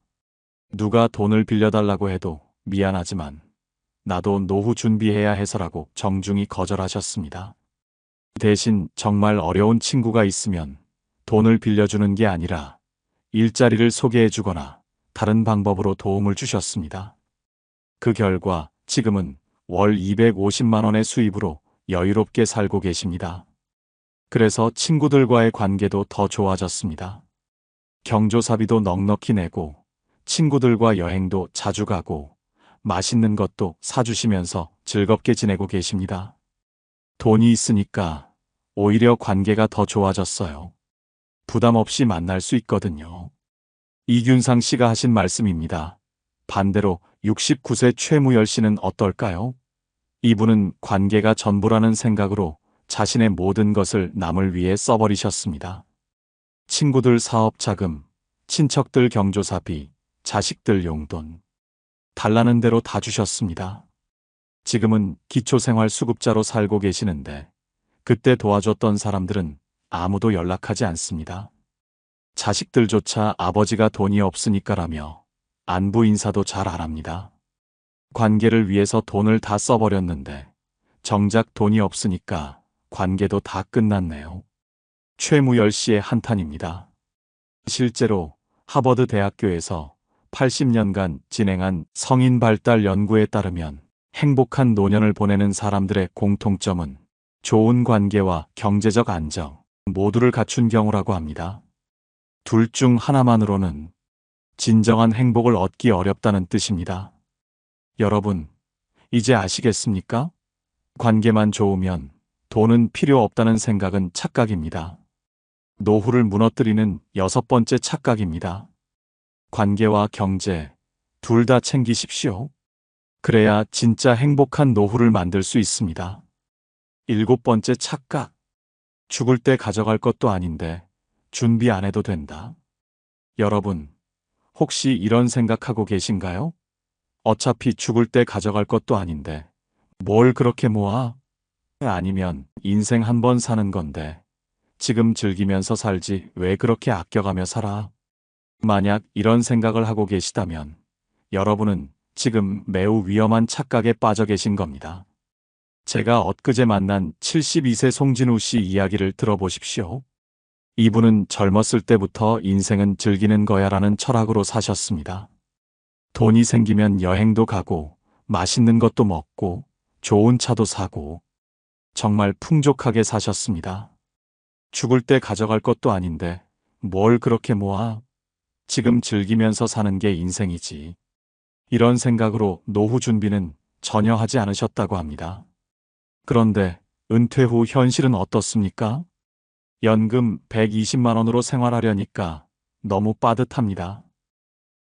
누가 돈을 빌려달라고 해도 미안하지만 나도 노후 준비해야 해서라고 정중히 거절하셨습니다. 대신 정말 어려운 친구가 있으면 돈을 빌려주는 게 아니라 일자리를 소개해주거나 다른 방법으로 도움을 주셨습니다. 그 결과 지금은 월 250만 원의 수입으로 여유롭게 살고 계십니다. 그래서 친구들과의 관계도 더 좋아졌습니다. 경조사비도 넉넉히 내고 친구들과 여행도 자주 가고 맛있는 것도 사주시면서 즐겁게 지내고 계십니다. 돈이 있으니까 오히려 관계가 더 좋아졌어요. 부담 없이 만날 수 있거든요. 이균상 씨가 하신 말씀입니다. 반대로 69세 최무열 씨는 어떨까요? 이분은 관계가 전부라는 생각으로 자신의 모든 것을 남을 위해 써버리셨습니다. 친구들 사업 자금, 친척들 경조사비, 자식들 용돈. 달라는 대로 다 주셨습니다. 지금은 기초생활수급자로 살고 계시는데 그때 도와줬던 사람들은 아무도 연락하지 않습니다. 자식들조차 아버지가 돈이 없으니까라며 안부 인사도 잘 안 합니다. 관계를 위해서 돈을 다 써버렸는데 정작 돈이 없으니까 관계도 다 끝났네요. 최무열 씨의 한탄입니다. 실제로 하버드 대학교에서 80년간 진행한 성인 발달 연구에 따르면 행복한 노년을 보내는 사람들의 공통점은 좋은 관계와 경제적 안정 모두를 갖춘 경우라고 합니다. 둘 중 하나만으로는 진정한 행복을 얻기 어렵다는 뜻입니다. 여러분, 이제 아시겠습니까? 관계만 좋으면 돈은 필요 없다는 생각은 착각입니다. 노후를 무너뜨리는 6번째 착각입니다. 관계와 경제, 둘 다 챙기십시오. 그래야 진짜 행복한 노후를 만들 수 있습니다. 7번째 착각. 죽을 때 가져갈 것도 아닌데 준비 안 해도 된다. 여러분, 혹시 이런 생각하고 계신가요? 어차피 죽을 때 가져갈 것도 아닌데 뭘 그렇게 모아? 아니면 인생 한 번 사는 건데 지금 즐기면서 살지 왜 그렇게 아껴가며 살아? 만약 이런 생각을 하고 계시다면 여러분은 지금 매우 위험한 착각에 빠져 계신 겁니다. 제가 엊그제 만난 72세 송진우 씨 이야기를 들어보십시오. 이분은 젊었을 때부터 인생은 즐기는 거야라는 철학으로 사셨습니다. 돈이 생기면 여행도 가고 맛있는 것도 먹고 좋은 차도 사고 정말 풍족하게 사셨습니다. 죽을 때 가져갈 것도 아닌데 뭘 그렇게 모아? 지금 즐기면서 사는 게 인생이지. 이런 생각으로 노후 준비는 전혀 하지 않으셨다고 합니다. 그런데 은퇴 후 현실은 어떻습니까? 연금 120만 원으로 생활하려니까 너무 빠듯합니다.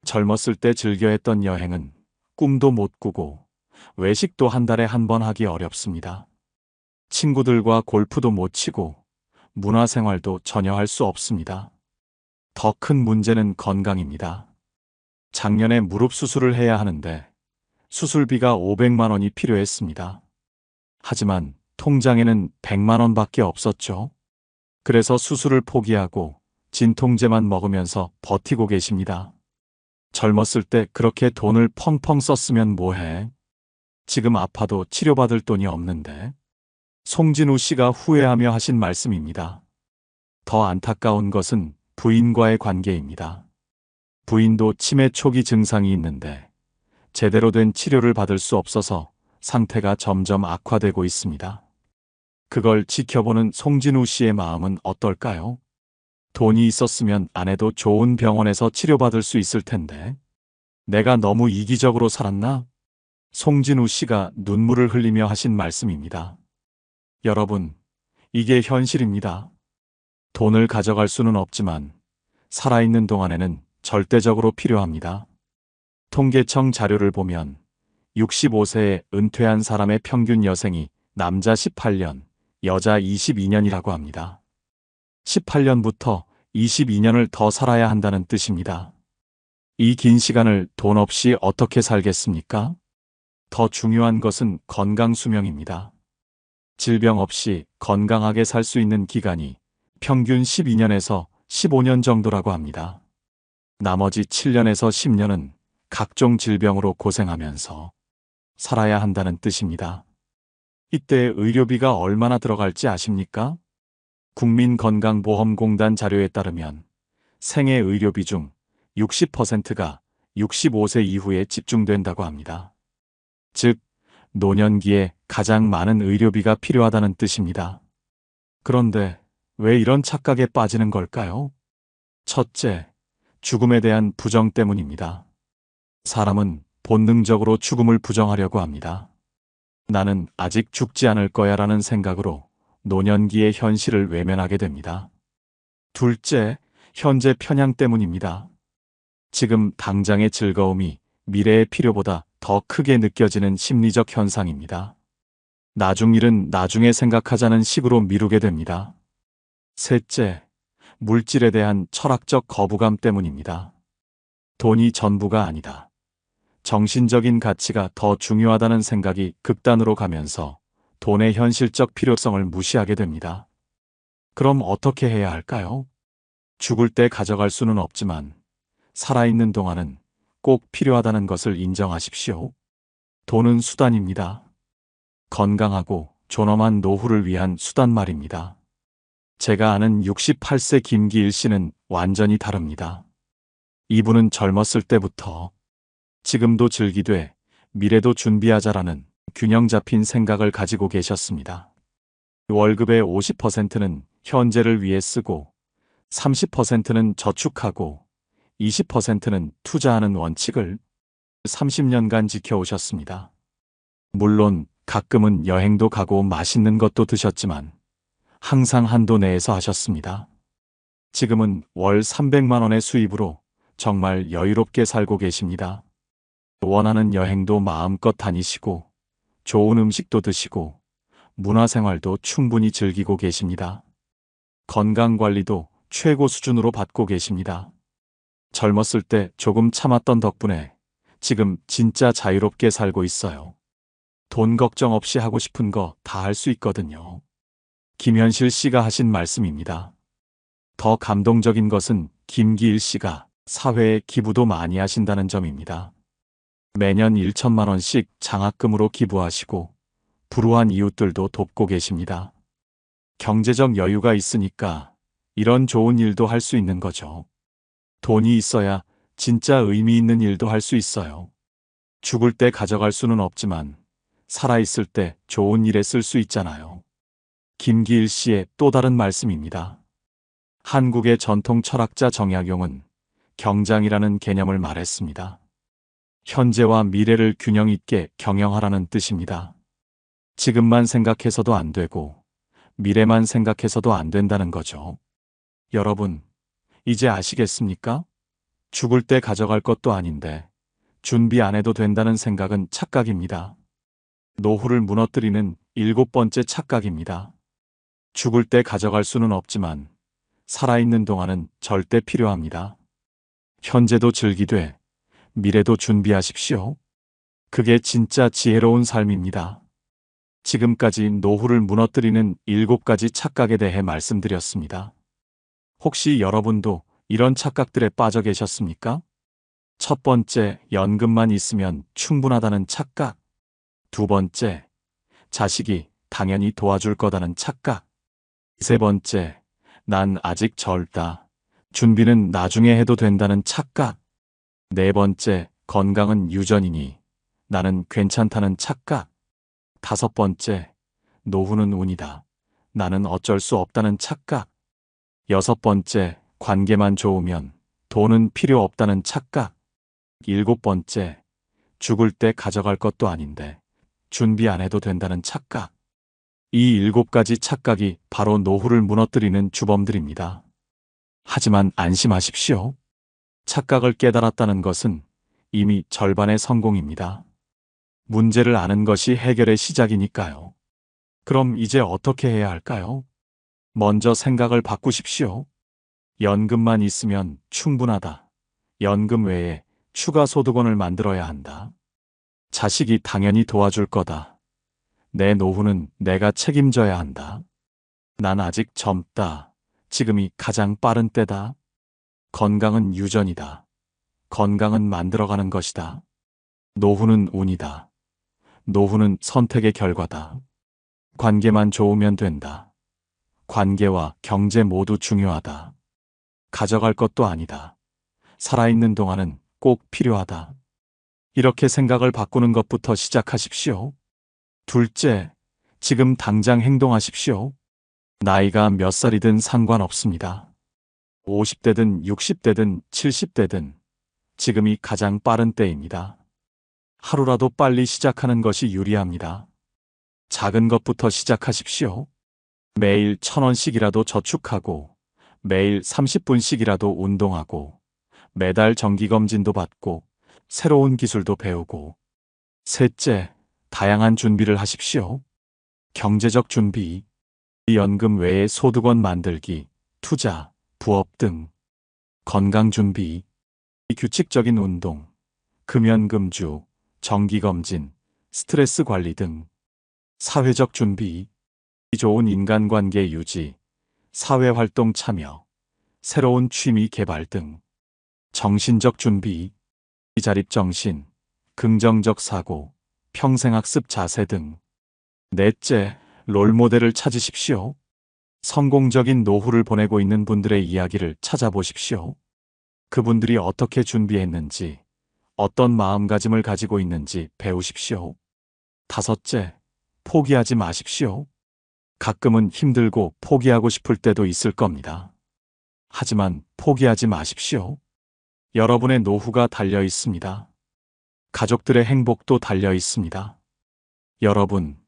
젊었을 때 즐겨 했던 여행은 꿈도 못 꾸고 외식도 한 달에 한 번 하기 어렵습니다. 친구들과 골프도 못 치고 문화생활도 전혀 할 수 없습니다. 더 큰 문제는 건강입니다. 작년에 무릎 수술을 해야 하는데 수술비가 500만 원이 필요했습니다. 하지만 통장에는 100만 원밖에 없었죠. 그래서 수술을 포기하고 진통제만 먹으면서 버티고 계십니다. 젊었을 때 그렇게 돈을 펑펑 썼으면 뭐해? 지금 아파도 치료받을 돈이 없는데. 송진우 씨가 후회하며 하신 말씀입니다. 더 안타까운 것은 부인과의 관계입니다. 부인도 치매 초기 증상이 있는데 제대로 된 치료를 받을 수 없어서 상태가 점점 악화되고 있습니다. 그걸 지켜보는 송진우 씨의 마음은 어떨까요? 돈이 있었으면 아내도 좋은 병원에서 치료받을 수 있을 텐데. 내가 너무 이기적으로 살았나? 송진우 씨가 눈물을 흘리며 하신 말씀입니다. 여러분, 이게 현실입니다. 돈을 가져갈 수는 없지만 살아있는 동안에는 절대적으로 필요합니다. 통계청 자료를 보면 65세에 은퇴한 사람의 평균 여생이 남자 18년, 여자 22년이라고 합니다. 18년부터 22년을 더 살아야 한다는 뜻입니다. 이 긴 시간을 돈 없이 어떻게 살겠습니까? 더 중요한 것은 건강 수명입니다. 질병 없이 건강하게 살 수 있는 기간이 평균 12년에서 15년 정도라고 합니다. 나머지 7년에서 10년은 각종 질병으로 고생하면서 살아야 한다는 뜻입니다. 이때 의료비가 얼마나 들어갈지 아십니까? 국민건강보험공단 자료에 따르면 생애 의료비 중 60%가 65세 이후에 집중된다고 합니다. 즉, 노년기에 가장 많은 의료비가 필요하다는 뜻입니다. 그런데 왜 이런 착각에 빠지는 걸까요? 첫째, 죽음에 대한 부정 때문입니다. 사람은 본능적으로 죽음을 부정하려고 합니다. 나는 아직 죽지 않을 거야 라는 생각으로 노년기의 현실을 외면하게 됩니다. 둘째, 현재 편향 때문입니다. 지금 당장의 즐거움이 미래의 필요보다 더 크게 느껴지는 심리적 현상입니다. 나중 일은 나중에 생각하자는 식으로 미루게 됩니다. 셋째, 물질에 대한 철학적 거부감 때문입니다. 돈이 전부가 아니다. 정신적인 가치가 더 중요하다는 생각이 극단으로 가면서 돈의 현실적 필요성을 무시하게 됩니다. 그럼 어떻게 해야 할까요? 죽을 때 가져갈 수는 없지만 살아있는 동안은 꼭 필요하다는 것을 인정하십시오. 돈은 수단입니다. 건강하고 존엄한 노후를 위한 수단 말입니다. 제가 아는 68세 김기일 씨는 완전히 다릅니다. 이분은 젊었을 때부터 지금도 즐기되 미래도 준비하자라는 균형 잡힌 생각을 가지고 계셨습니다. 월급의 50%는 현재를 위해 쓰고 30%는 저축하고 20%는 투자하는 원칙을 30년간 지켜오셨습니다. 물론 가끔은 여행도 가고 맛있는 것도 드셨지만 항상 한도 내에서 하셨습니다. 지금은 월 300만 원의 수입으로 정말 여유롭게 살고 계십니다. 원하는 여행도 마음껏 다니시고 좋은 음식도 드시고 문화생활도 충분히 즐기고 계십니다. 건강관리도 최고 수준으로 받고 계십니다. 젊었을 때 조금 참았던 덕분에 지금 진짜 자유롭게 살고 있어요. 돈 걱정 없이 하고 싶은 거 다 할 수 있거든요. 김현실 씨가 하신 말씀입니다. 더 감동적인 것은 김기일 씨가 사회에 기부도 많이 하신다는 점입니다. 매년 1천만 원씩 장학금으로 기부하시고 불우한 이웃들도 돕고 계십니다. 경제적 여유가 있으니까 이런 좋은 일도 할 수 있는 거죠. 돈이 있어야 진짜 의미 있는 일도 할 수 있어요. 죽을 때 가져갈 수는 없지만 살아있을 때 좋은 일에 쓸 수 있잖아요. 김기일 씨의 또 다른 말씀입니다. 한국의 전통 철학자 정약용은 경장이라는 개념을 말했습니다. 현재와 미래를 균형 있게 경영하라는 뜻입니다. 지금만 생각해서도 안 되고 미래만 생각해서도 안 된다는 거죠. 여러분, 이제 아시겠습니까? 죽을 때 가져갈 것도 아닌데 준비 안 해도 된다는 생각은 착각입니다. 노후를 무너뜨리는 7번째 착각입니다. 죽을 때 가져갈 수는 없지만 살아있는 동안은 절대 필요합니다. 현재도 즐기되 미래도 준비하십시오. 그게 진짜 지혜로운 삶입니다. 지금까지 노후를 무너뜨리는 7가지 착각에 대해 말씀드렸습니다. 혹시 여러분도 이런 착각들에 빠져 계셨습니까? 첫 번째, 연금만 있으면 충분하다는 착각. 두 번째, 자식이 당연히 도와줄 거다는 착각. 세 번째, 난 아직 젊다. 준비는 나중에 해도 된다는 착각. 네 번째, 건강은 유전이니 나는 괜찮다는 착각. 다섯 번째, 노후는 운이다. 나는 어쩔 수 없다는 착각. 여섯 번째, 관계만 좋으면 돈은 필요 없다는 착각. 일곱 번째, 죽을 때 가져갈 것도 아닌데 준비 안 해도 된다는 착각. 이 7가지 착각이 바로 노후를 무너뜨리는 주범들입니다. 하지만 안심하십시오. 착각을 깨달았다는 것은 이미 절반의 성공입니다. 문제를 아는 것이 해결의 시작이니까요. 그럼 이제 어떻게 해야 할까요? 먼저 생각을 바꾸십시오. 연금만 있으면 충분하다. 연금 외에 추가 소득원을 만들어야 한다. 자식이 당연히 도와줄 거다. 내 노후는 내가 책임져야 한다. 난 아직 젊다. 지금이 가장 빠른 때다. 건강은 유전이다. 건강은 만들어가는 것이다. 노후는 운이다. 노후는 선택의 결과다. 관계만 좋으면 된다. 관계와 경제 모두 중요하다. 가져갈 것도 아니다. 살아있는 동안은 꼭 필요하다. 이렇게 생각을 바꾸는 것부터 시작하십시오. 둘째, 지금 당장 행동하십시오. 나이가 몇 살이든 상관없습니다. 50대든 60대든 70대든 지금이 가장 빠른 때입니다. 하루라도 빨리 시작하는 것이 유리합니다. 작은 것부터 시작하십시오. 매일 1,000원씩이라도 저축하고 매일 30분씩이라도 운동하고 매달 정기검진도 받고 새로운 기술도 배우고. 셋째, 다양한 준비를 하십시오. 경제적 준비, 연금 외에 소득원 만들기, 투자, 부업 등. 건강 준비, 규칙적인 운동, 금연금주, 정기검진, 스트레스 관리 등. 사회적 준비, 좋은 인간관계 유지, 사회활동 참여, 새로운 취미 개발 등. 정신적 준비, 자립정신, 긍정적 사고, 평생학습 자세 등. 넷째, 롤모델을 찾으십시오. 성공적인 노후를 보내고 있는 분들의 이야기를 찾아보십시오. 그분들이 어떻게 준비했는지, 어떤 마음가짐을 가지고 있는지 배우십시오. 다섯째, 포기하지 마십시오. 가끔은 힘들고 포기하고 싶을 때도 있을 겁니다. 하지만 포기하지 마십시오. 여러분의 노후가 달려 있습니다. 가족들의 행복도 달려 있습니다. 여러분,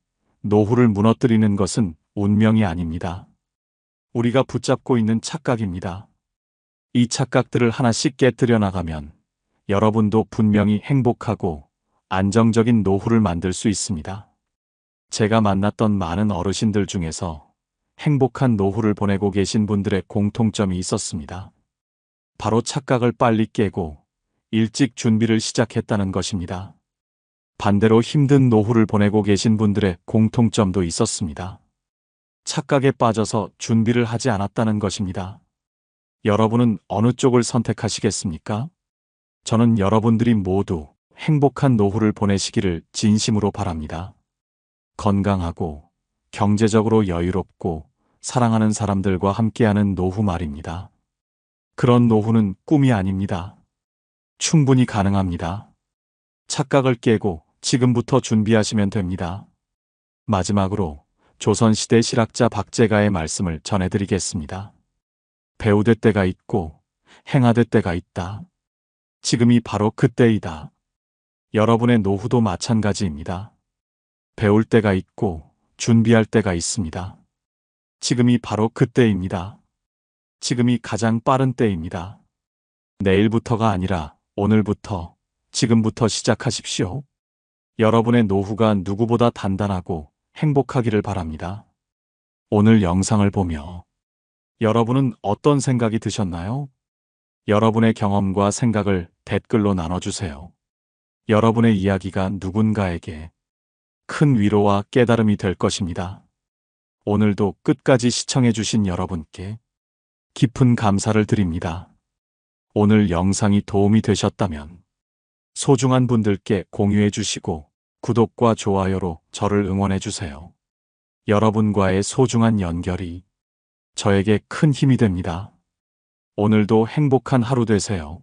노후를 무너뜨리는 것은 운명이 아닙니다. 우리가 붙잡고 있는 착각입니다. 이 착각들을 하나씩 깨뜨려 나가면 여러분도 분명히 행복하고 안정적인 노후를 만들 수 있습니다. 제가 만났던 많은 어르신들 중에서 행복한 노후를 보내고 계신 분들의 공통점이 있었습니다. 바로 착각을 빨리 깨고 일찍 준비를 시작했다는 것입니다. 반대로 힘든 노후를 보내고 계신 분들의 공통점도 있었습니다. 착각에 빠져서 준비를 하지 않았다는 것입니다. 여러분은 어느 쪽을 선택하시겠습니까? 저는 여러분들이 모두 행복한 노후를 보내시기를 진심으로 바랍니다. 건강하고 경제적으로 여유롭고 사랑하는 사람들과 함께하는 노후 말입니다. 그런 노후는 꿈이 아닙니다. 충분히 가능합니다. 착각을 깨고 지금부터 준비하시면 됩니다. 마지막으로 조선시대 실학자 박제가의 말씀을 전해드리겠습니다. 배우될 때가 있고 행하될 때가 있다. 지금이 바로 그때이다. 여러분의 노후도 마찬가지입니다. 배울 때가 있고 준비할 때가 있습니다. 지금이 바로 그때입니다. 지금이 가장 빠른 때입니다. 내일부터가 아니라 오늘부터, 지금부터 시작하십시오. 여러분의 노후가 누구보다 단단하고 행복하기를 바랍니다. 오늘 영상을 보며 여러분은 어떤 생각이 드셨나요? 여러분의 경험과 생각을 댓글로 나눠주세요. 여러분의 이야기가 누군가에게 큰 위로와 깨달음이 될 것입니다. 오늘도 끝까지 시청해주신 여러분께 깊은 감사를 드립니다. 오늘 영상이 도움이 되셨다면 소중한 분들께 공유해 주시고 구독과 좋아요로 저를 응원해 주세요. 여러분과의 소중한 연결이 저에게 큰 힘이 됩니다. 오늘도 행복한 하루 되세요.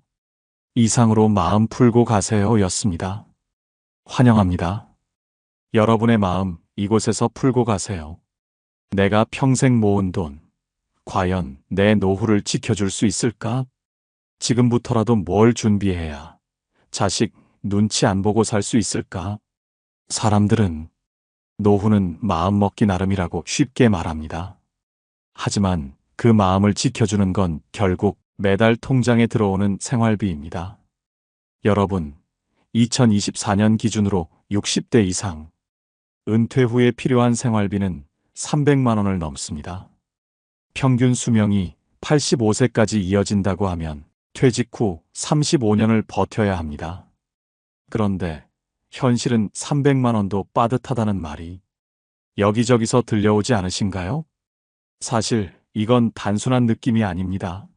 이상으로 마음 풀고 가세요 였습니다. 환영합니다. 여러분의 마음 이곳에서 풀고 가세요. 내가 평생 모은 돈, 과연 내 노후를 지켜줄 수 있을까? 지금부터라도 뭘 준비해야 자식 눈치 안 보고 살 수 있을까? 사람들은 노후는 마음 먹기 나름이라고 쉽게 말합니다. 하지만 그 마음을 지켜주는 건 결국 매달 통장에 들어오는 생활비입니다. 여러분, 2024년 기준으로 60대 이상, 은퇴 후에 필요한 생활비는 300만 원을 넘습니다. 평균 수명이 85세까지 이어진다고 하면 퇴직 후 35년을 버텨야 합니다. 그런데 현실은 300만 원도 빠듯하다는 말이 여기저기서 들려오지 않으신가요? 사실 이건 단순한 느낌이 아닙니다.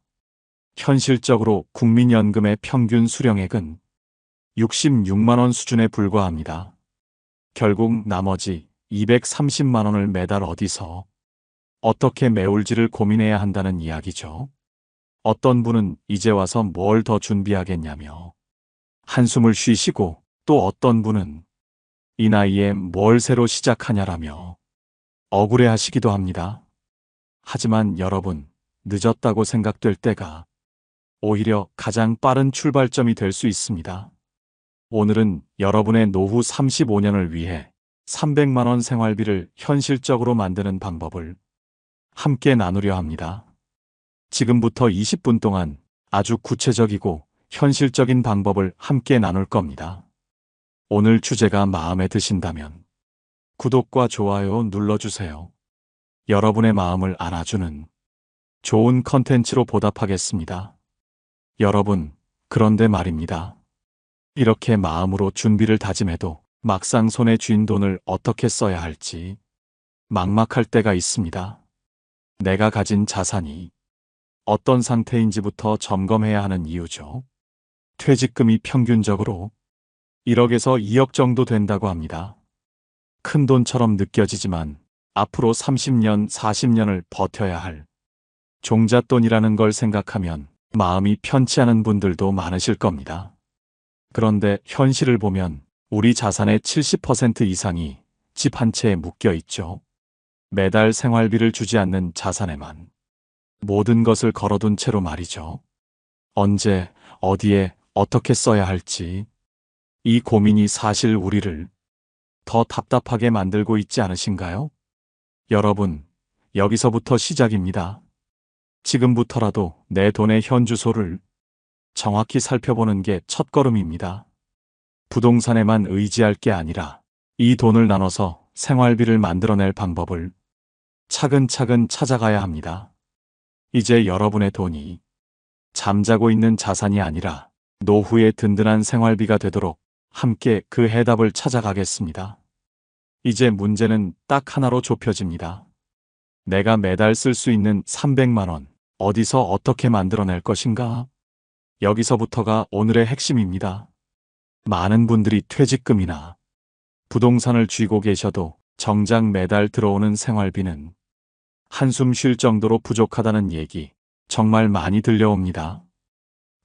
현실적으로 국민연금의 평균 수령액은 66만 원 수준에 불과합니다. 결국 나머지 230만 원을 매달 어디서 어떻게 메울지를 고민해야 한다는 이야기죠. 어떤 분은 이제 와서 뭘 더 준비하겠냐며 한숨을 쉬시고, 또 어떤 분은 이 나이에 뭘 새로 시작하냐라며 억울해하시기도 합니다. 하지만 여러분, 늦었다고 생각될 때가 오히려 가장 빠른 출발점이 될 수 있습니다. 오늘은 여러분의 노후 35년을 위해 300만 원 생활비를 현실적으로 만드는 방법을 함께 나누려 합니다. 지금부터 20분 동안 아주 구체적이고 현실적인 방법을 함께 나눌 겁니다. 오늘 주제가 마음에 드신다면 구독과 좋아요 눌러주세요. 여러분의 마음을 안아주는 좋은 컨텐츠로 보답하겠습니다. 여러분, 그런데 말입니다. 이렇게 마음으로 준비를 다짐해도 막상 손에 쥔 돈을 어떻게 써야 할지 막막할 때가 있습니다. 내가 가진 자산이 어떤 상태인지부터 점검해야 하는 이유죠. 퇴직금이 평균적으로 1억에서 2억 정도 된다고 합니다. 큰 돈처럼 느껴지지만 앞으로 30년, 40년을 버텨야 할 종잣돈이라는 걸 생각하면 마음이 편치 않은 분들도 많으실 겁니다. 그런데 현실을 보면 우리 자산의 70% 이상이 집 한 채에 묶여 있죠. 매달 생활비를 주지 않는 자산에만 모든 것을 걸어둔 채로 말이죠. 언제, 어디에, 어떻게 써야 할지 이 고민이 사실 우리를 더 답답하게 만들고 있지 않으신가요? 여러분, 여기서부터 시작입니다. 지금부터라도 내 돈의 현주소를 정확히 살펴보는 게 첫걸음입니다. 부동산에만 의지할 게 아니라 이 돈을 나눠서 생활비를 만들어낼 방법을 차근차근 찾아가야 합니다. 이제 여러분의 돈이 잠자고 있는 자산이 아니라 노후의 든든한 생활비가 되도록 함께 그 해답을 찾아가겠습니다. 이제 문제는 딱 하나로 좁혀집니다. 내가 매달 쓸 수 있는 300만 원, 어디서 어떻게 만들어낼 것인가? 여기서부터가 오늘의 핵심입니다. 많은 분들이 퇴직금이나 부동산을 쥐고 계셔도 정작 매달 들어오는 생활비는 한숨 쉴 정도로 부족하다는 얘기 정말 많이 들려옵니다.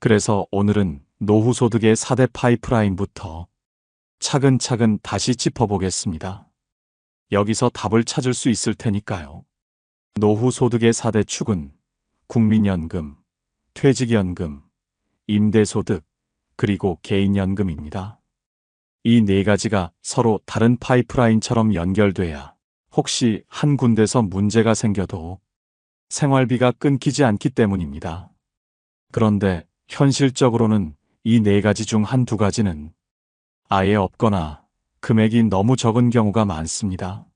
그래서 오늘은 노후 소득의 4대 파이프라인부터 차근차근 다시 짚어보겠습니다. 여기서 답을 찾을 수 있을 테니까요. 노후 소득의 4대 축은 국민연금, 퇴직연금, 임대소득, 그리고 개인연금입니다. 이 네 가지가 서로 다른 파이프라인처럼 연결돼야 혹시 한 군데서 문제가 생겨도 생활비가 끊기지 않기 때문입니다. 그런데 현실적으로는 이 네 가지 중 한두 가지는 아예 없거나 금액이 너무 적은 경우가 많습니다.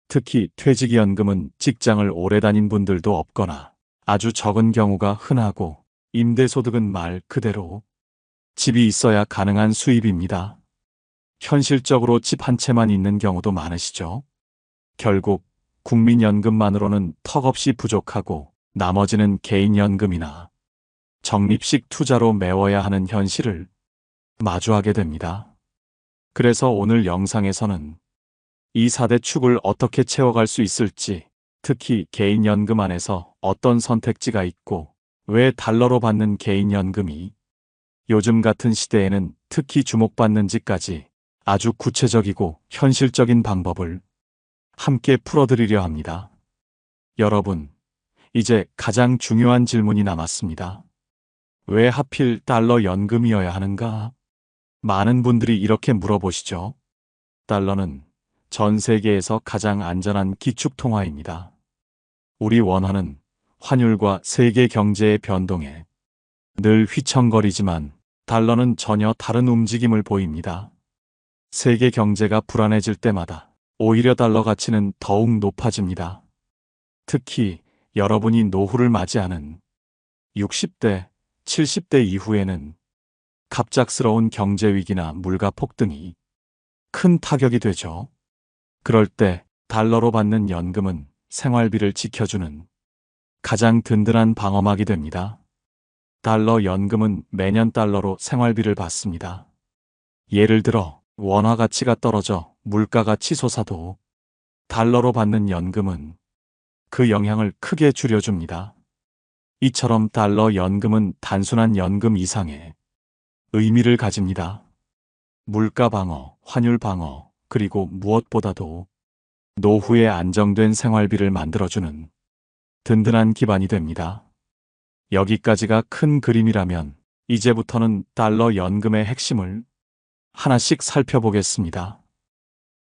특히 퇴직연금은 직장을 오래 다닌 분들도 없거나 아주 적은 경우가 흔하고, 임대소득은 말 그대로 집이 있어야 가능한 수입입니다. 현실적으로 집 한 채만 있는 경우도 많으시죠. 결국 국민연금만으로는 턱없이 부족하고 나머지는 개인연금이나 적립식 투자로 메워야 하는 현실을 마주하게 됩니다. 그래서 오늘 영상에서는 이 4대 축을 어떻게 채워갈 수 있을지, 특히 개인연금 안에서 어떤 선택지가 있고 왜 달러로 받는 개인연금이 요즘 같은 시대에는 특히 주목받는지까지 아주 구체적이고 현실적인 방법을 함께 풀어드리려 합니다. 여러분, 이제 가장 중요한 질문이 남았습니다. 왜 하필 달러 연금이어야 하는가? 많은 분들이 이렇게 물어보시죠. 달러는 전 세계에서 가장 안전한 기축통화입니다. 우리 원화는 환율과 세계 경제의 변동에 늘 휘청거리지만 달러는 전혀 다른 움직임을 보입니다. 세계 경제가 불안해질 때마다 오히려 달러 가치는 더욱 높아집니다. 특히 여러분이 노후를 맞이하는 60대, 70대 이후에는 갑작스러운 경제 위기나 물가 폭등이 큰 타격이 되죠. 그럴 때 달러로 받는 연금은 생활비를 지켜주는 가장 든든한 방어막이 됩니다. 달러 연금은 매년 달러로 생활비를 받습니다. 예를 들어 원화 가치가 떨어져 물가가 치솟아도 달러로 받는 연금은 그 영향을 크게 줄여줍니다. 이처럼 달러 연금은 단순한 연금 이상의 의미를 가집니다. 물가 방어, 환율 방어, 그리고 무엇보다도 노후에 안정된 생활비를 만들어주는 든든한 기반이 됩니다. 여기까지가 큰 그림이라면 이제부터는 달러 연금의 핵심을 하나씩 살펴보겠습니다.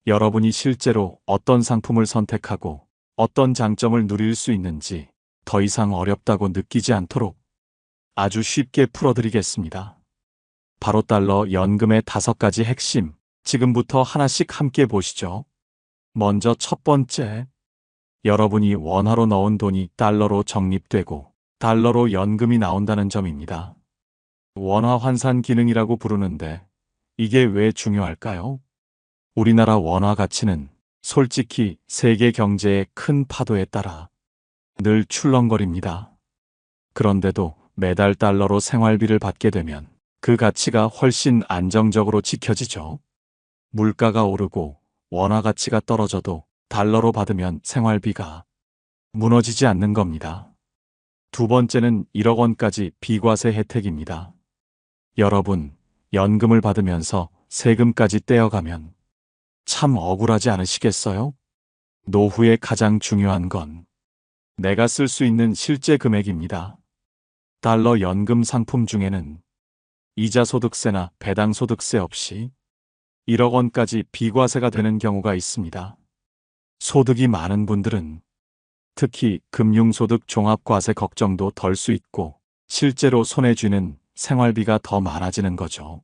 여러분이 실제로 어떤 상품을 선택하고 어떤 장점을 누릴 수 있는지 더 이상 어렵다고 느끼지 않도록 아주 쉽게 풀어드리겠습니다. 바로 달러 연금의 5가지 핵심, 지금부터 하나씩 함께 보시죠. 먼저 첫 번째, 여러분이 원화로 넣은 돈이 달러로 적립되고 달러로 연금이 나온다는 점입니다. 원화 환산 기능이라고 부르는데 이게 왜 중요할까요? 우리나라 원화 가치는 솔직히 세계 경제의 큰 파도에 따라 늘 출렁거립니다. 그런데도 매달 달러로 생활비를 받게 되면 그 가치가 훨씬 안정적으로 지켜지죠. 물가가 오르고 원화 가치가 떨어져도 달러로 받으면 생활비가 무너지지 않는 겁니다. 두 번째는 1억 원까지 비과세 혜택입니다. 여러분, 연금을 받으면서 세금까지 떼어가면 참 억울하지 않으시겠어요? 노후에 가장 중요한 건 내가 쓸 수 있는 실제 금액입니다. 달러 연금 상품 중에는 이자 소득세나 배당 소득세 없이 1억 원까지 비과세가 되는 경우가 있습니다. 소득이 많은 분들은 특히 금융소득 종합과세 걱정도 덜 수 있고 실제로 손에 쥐는 생활비가 더 많아지는 거죠.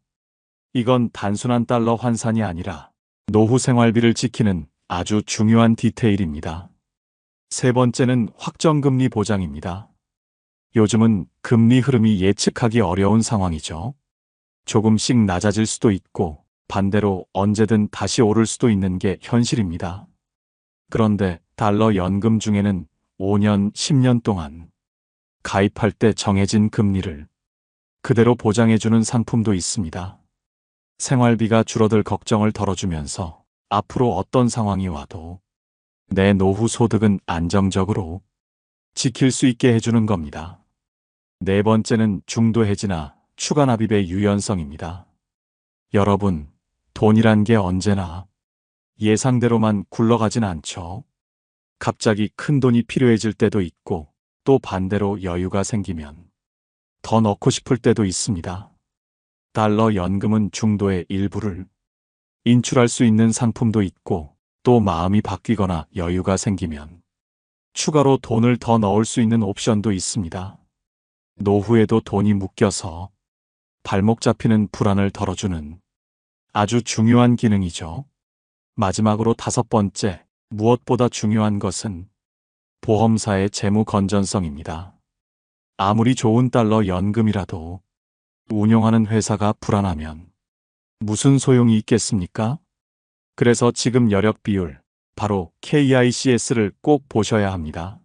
이건 단순한 달러 환산이 아니라 노후 생활비를 지키는 아주 중요한 디테일입니다. 세 번째는 확정금리 보장입니다. 요즘은 금리 흐름이 예측하기 어려운 상황이죠. 조금씩 낮아질 수도 있고 반대로 언제든 다시 오를 수도 있는 게 현실입니다. 그런데 달러 연금 중에는 5년, 10년 동안 가입할 때 정해진 금리를 그대로 보장해주는 상품도 있습니다. 생활비가 줄어들 걱정을 덜어주면서 앞으로 어떤 상황이 와도 내 노후 소득은 안정적으로 지킬 수 있게 해주는 겁니다. 네 번째는 중도 해지나 추가 납입의 유연성입니다. 여러분, 돈이란 게 언제나 예상대로만 굴러가진 않죠. 갑자기 큰 돈이 필요해질 때도 있고 또 반대로 여유가 생기면 더 넣고 싶을 때도 있습니다. 달러 연금은 중도의 일부를 인출할 수 있는 상품도 있고 또 마음이 바뀌거나 여유가 생기면 추가로 돈을 더 넣을 수 있는 옵션도 있습니다. 노후에도 돈이 묶여서 발목 잡히는 불안을 덜어주는 아주 중요한 기능이죠. 마지막으로 5번째, 무엇보다 중요한 것은 보험사의 재무 건전성입니다. 아무리 좋은 달러 연금이라도 운용하는 회사가 불안하면 무슨 소용이 있겠습니까? 그래서 지금 여력 비율, 바로 KICS를 꼭 보셔야 합니다.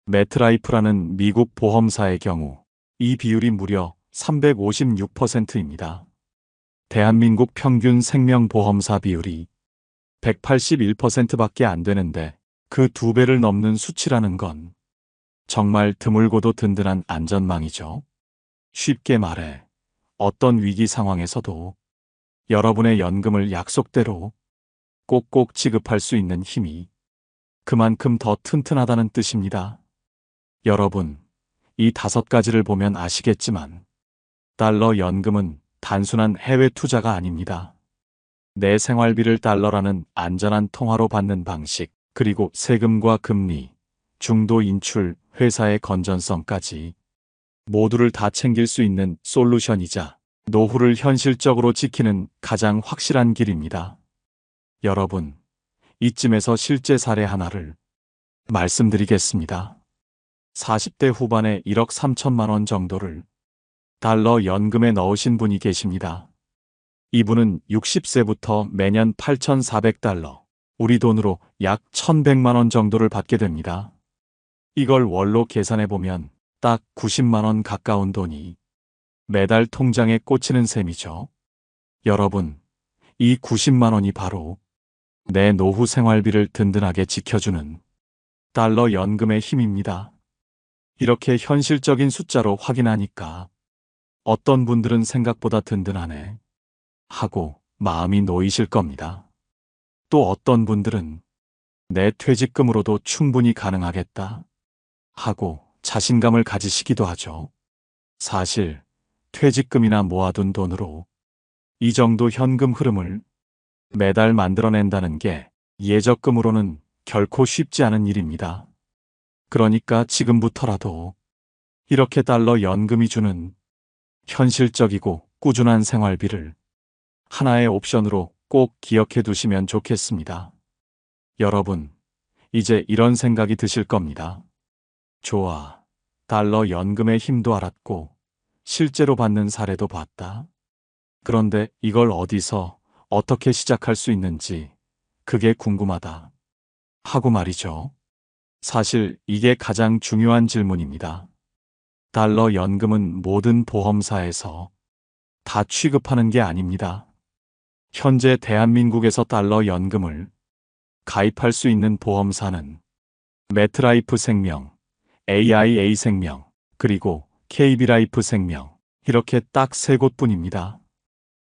매트라이프라는 미국 보험사의 경우 이 비율이 무려 356%입니다. 대한민국 평균 생명보험사 비율이 181%밖에 안 되는데 그 2배를 넘는 수치라는 건 정말 드물고도 든든한 안전망이죠. 쉽게 말해 어떤 위기 상황에서도 여러분의 연금을 약속대로 꼭꼭 지급할 수 있는 힘이 그만큼 더 튼튼하다는 뜻입니다. 여러분, 이 5가지를 보면 아시겠지만 달러 연금은 단순한 해외 투자가 아닙니다. 내 생활비를 달러라는 안전한 통화로 받는 방식, 그리고 세금과 금리, 중도 인출, 회사의 건전성까지 모두를 다 챙길 수 있는 솔루션이자 노후를 현실적으로 지키는 가장 확실한 길입니다. 여러분, 이쯤에서 실제 사례 하나를 말씀드리겠습니다. 40대 후반에 1억 3천만 원 정도를 달러 연금에 넣으신 분이 계십니다. 이분은 60세부터 매년 8,400달러, 우리 돈으로 약 1,100만 원 정도를 받게 됩니다. 이걸 월로 계산해보면 딱 90만 원 가까운 돈이 매달 통장에 꽂히는 셈이죠. 여러분, 이 90만 원이 바로 내 노후 생활비를 든든하게 지켜주는 달러 연금의 힘입니다. 이렇게 현실적인 숫자로 확인하니까 어떤 분들은 생각보다 든든하네 하고 마음이 놓이실 겁니다. 또 어떤 분들은 내 퇴직금으로도 충분히 가능하겠다 하고 자신감을 가지시기도 하죠. 사실 퇴직금이나 모아둔 돈으로 이 정도 현금 흐름을 매달 만들어낸다는 게 예적금으로는 결코 쉽지 않은 일입니다. 그러니까 지금부터라도 이렇게 달러 연금이 주는 현실적이고 꾸준한 생활비를 하나의 옵션으로 꼭 기억해 두시면 좋겠습니다. 여러분, 이제 이런 생각이 드실 겁니다. 좋아. 달러 연금의 힘도 알았고, 실제로 받는 사례도 봤다. 그런데 이걸 어디서, 어떻게 시작할 수 있는지, 그게 궁금하다. 하고 말이죠. 사실 이게 가장 중요한 질문입니다. 달러 연금은 모든 보험사에서 다 취급하는 게 아닙니다. 현재 대한민국에서 달러 연금을 가입할 수 있는 보험사는 매트라이프 생명, AIA 생명, 그리고 KB라이프 생명, 이렇게 딱 세 곳뿐입니다.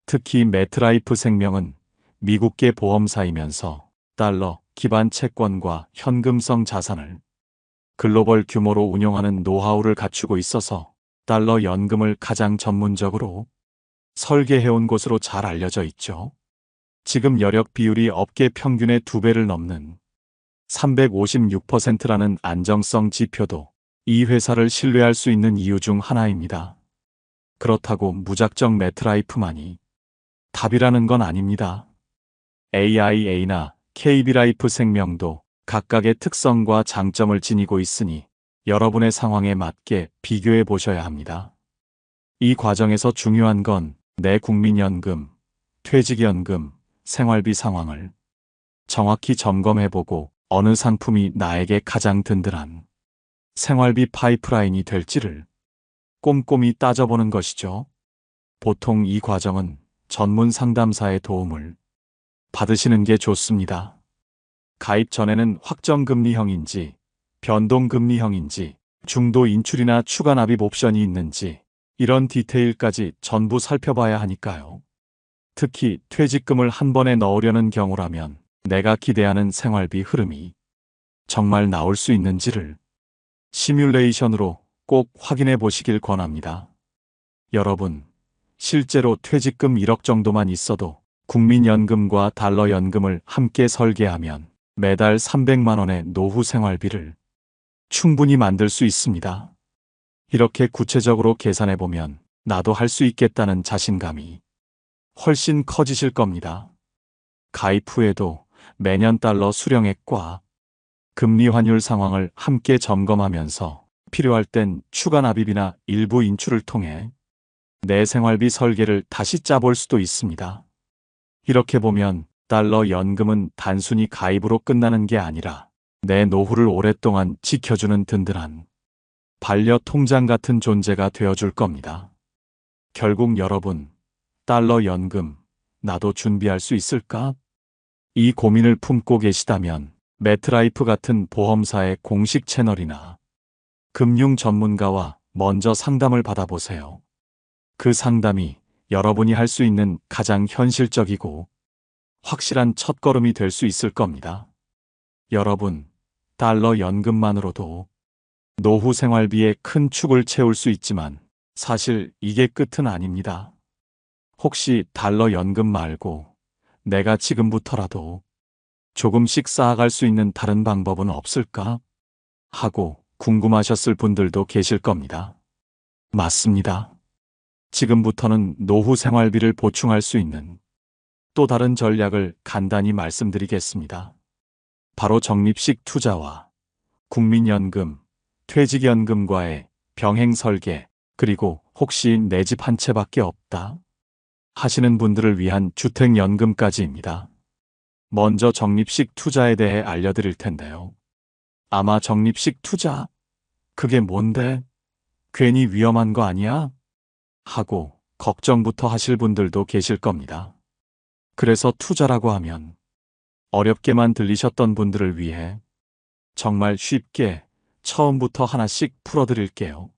특히 매트라이프 생명은 미국계 보험사이면서 달러 기반 채권과 현금성 자산을 글로벌 규모로 운용하는 노하우를 갖추고 있어서 달러 연금을 가장 전문적으로 설계해온 곳으로 잘 알려져 있죠. 지금 여력 비율이 업계 평균의 2배를 넘는 356%라는 안정성 지표도 이 회사를 신뢰할 수 있는 이유 중 하나입니다. 그렇다고 무작정 매트라이프만이 답이라는 건 아닙니다. AIA나 KB라이프 생명도 각각의 특성과 장점을 지니고 있으니 여러분의 상황에 맞게 비교해 보셔야 합니다. 이 과정에서 중요한 건 내 국민연금, 퇴직연금, 생활비 상황을 정확히 점검해보고 어느 상품이 나에게 가장 든든한 생활비 파이프라인이 될지를 꼼꼼히 따져보는 것이죠. 보통 이 과정은 전문 상담사의 도움을 받으시는 게 좋습니다. 가입 전에는 확정금리형인지, 변동금리형인지, 중도 인출이나 추가 납입 옵션이 있는지 이런 디테일까지 전부 살펴봐야 하니까요. 특히 퇴직금을 한 번에 넣으려는 경우라면 내가 기대하는 생활비 흐름이 정말 나올 수 있는지를 시뮬레이션으로 꼭 확인해 보시길 권합니다. 여러분, 실제로 퇴직금 1억 정도만 있어도 국민연금과 달러연금을 함께 설계하면 매달 300만 원의 노후 생활비를 충분히 만들 수 있습니다. 이렇게 구체적으로 계산해 보면 나도 할 수 있겠다는 자신감이 훨씬 커지실 겁니다. 가입 후에도 매년 달러 수령액과 금리 환율 상황을 함께 점검하면서 필요할 땐 추가 납입이나 일부 인출을 통해 내 생활비 설계를 다시 짜볼 수도 있습니다. 이렇게 보면 달러 연금은 단순히 가입으로 끝나는 게 아니라 내 노후를 오랫동안 지켜주는 든든한 반려 통장 같은 존재가 되어줄 겁니다. 결국 여러분, 달러 연금, 나도 준비할 수 있을까? 이 고민을 품고 계시다면 매트라이프 같은 보험사의 공식 채널이나 금융 전문가와 먼저 상담을 받아보세요. 그 상담이 여러분이 할 수 있는 가장 현실적이고 확실한 첫걸음이 될 수 있을 겁니다. 여러분, 달러 연금만으로도 노후 생활비의 큰 축을 채울 수 있지만 사실 이게 끝은 아닙니다. 혹시 달러 연금 말고 내가 지금부터라도 조금씩 쌓아갈 수 있는 다른 방법은 없을까? 하고 궁금하셨을 분들도 계실 겁니다. 맞습니다. 지금부터는 노후 생활비를 보충할 수 있는 또 다른 전략을 간단히 말씀드리겠습니다. 바로 적립식 투자와 국민연금, 퇴직연금과의 병행 설계, 그리고 혹시 내 집 한 채밖에 없다 하시는 분들을 위한 주택연금까지입니다. 먼저 적립식 투자에 대해 알려드릴 텐데요. 아마 적립식 투자? 그게 뭔데? 괜히 위험한 거 아니야? 하고 걱정부터 하실 분들도 계실 겁니다. 그래서 투자라고 하면 어렵게만 들리셨던 분들을 위해 정말 쉽게 처음부터 하나씩 풀어드릴게요.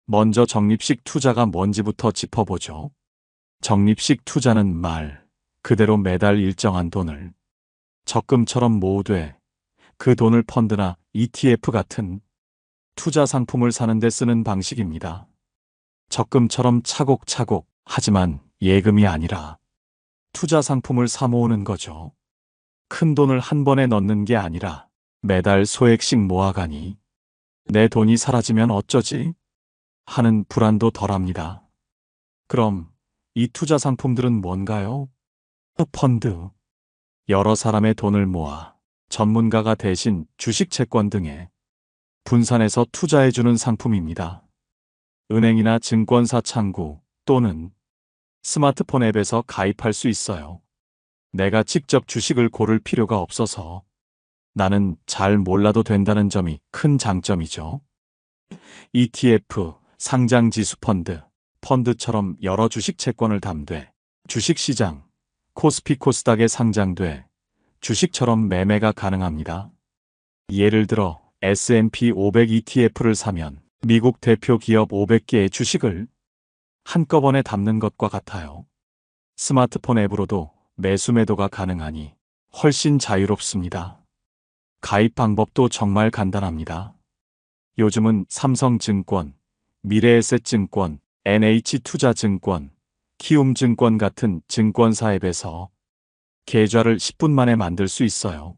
먼저 적립식 투자가 뭔지부터 짚어보죠. 적립식 투자는 말 그대로 매달 일정한 돈을 적금처럼 모으되 그 돈을 펀드나 ETF 같은 투자 상품을 사는 데 쓰는 방식입니다. 적금처럼 차곡차곡 하지만 예금이 아니라 투자 상품을 사 모으는 거죠. 큰 돈을 한 번에 넣는 게 아니라 매달 소액씩 모아가니 내 돈이 사라지면 어쩌지? 하는 불안도 덜합니다. 그럼 이 투자 상품들은 뭔가요? 펀드. 여러 사람의 돈을 모아 전문가가 대신 주식 채권 등에 분산해서 투자해주는 상품입니다. 은행이나 증권사 창구 또는 스마트폰 앱에서 가입할 수 있어요. 내가 직접 주식을 고를 필요가 없어서 나는 잘 몰라도 된다는 점이 큰 장점이죠. ETF, 상장지수 펀드, 펀드처럼 여러 주식 채권을 담되 주식시장, 코스피 코스닥에 상장돼 주식처럼 매매가 가능합니다. 예를 들어 S&P 500 ETF를 사면 미국 대표 기업 500개의 주식을 한꺼번에 담는 것과 같아요. 스마트폰 앱으로도 매수 매도가 가능하니 훨씬 자유롭습니다. 가입 방법도 정말 간단합니다. 요즘은 삼성증권, 미래에셋증권, NH투자증권, 키움증권 같은 증권사 앱에서 계좌를 10분 만에 만들 수 있어요.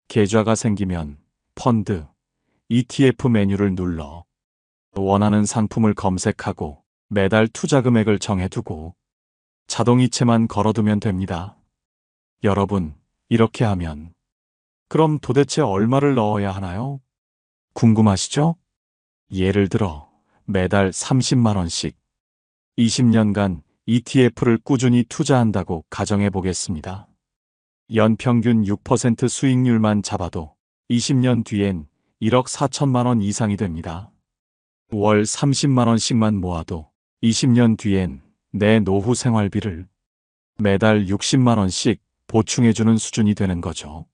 계좌가 생기면 펀드, ETF 메뉴를 눌러 원하는 상품을 검색하고 매달 투자 금액을 정해두고 자동이체만 걸어두면 됩니다. 여러분, 이렇게 하면 그럼 도대체 얼마를 넣어야 하나요? 궁금하시죠? 예를 들어 매달 30만 원씩 20년간 ETF를 꾸준히 투자한다고 가정해 보겠습니다. 연평균 6% 수익률만 잡아도 20년 뒤엔 1억 4천만 원 이상이 됩니다. 월 30만 원씩만 모아도 20년 뒤엔 내 노후 생활비를 매달 60만 원씩 보충해주는 수준이 되는 거죠.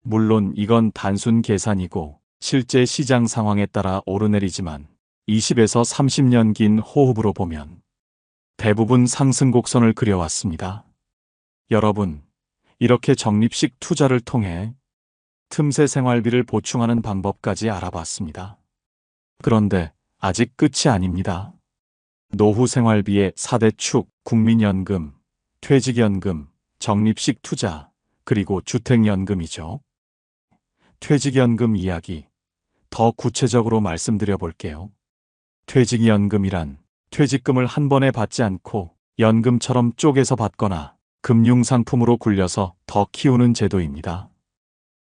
물론 이건 단순 계산이고 실제 시장 상황에 따라 오르내리지만 20에서 30년 긴 호흡으로 보면 대부분 상승 곡선을 그려왔습니다. 여러분, 이렇게 적립식 투자를 통해 틈새 생활비를 보충하는 방법까지 알아봤습니다. 그런데 아직 끝이 아닙니다. 노후 생활비의 4대 축, 국민연금, 퇴직연금, 적립식 투자, 그리고 주택연금이죠. 퇴직연금 이야기 더 구체적으로 말씀드려 볼게요. 퇴직연금이란 퇴직금을 한 번에 받지 않고 연금처럼 쪼개서 받거나 금융상품으로 굴려서 더 키우는 제도입니다.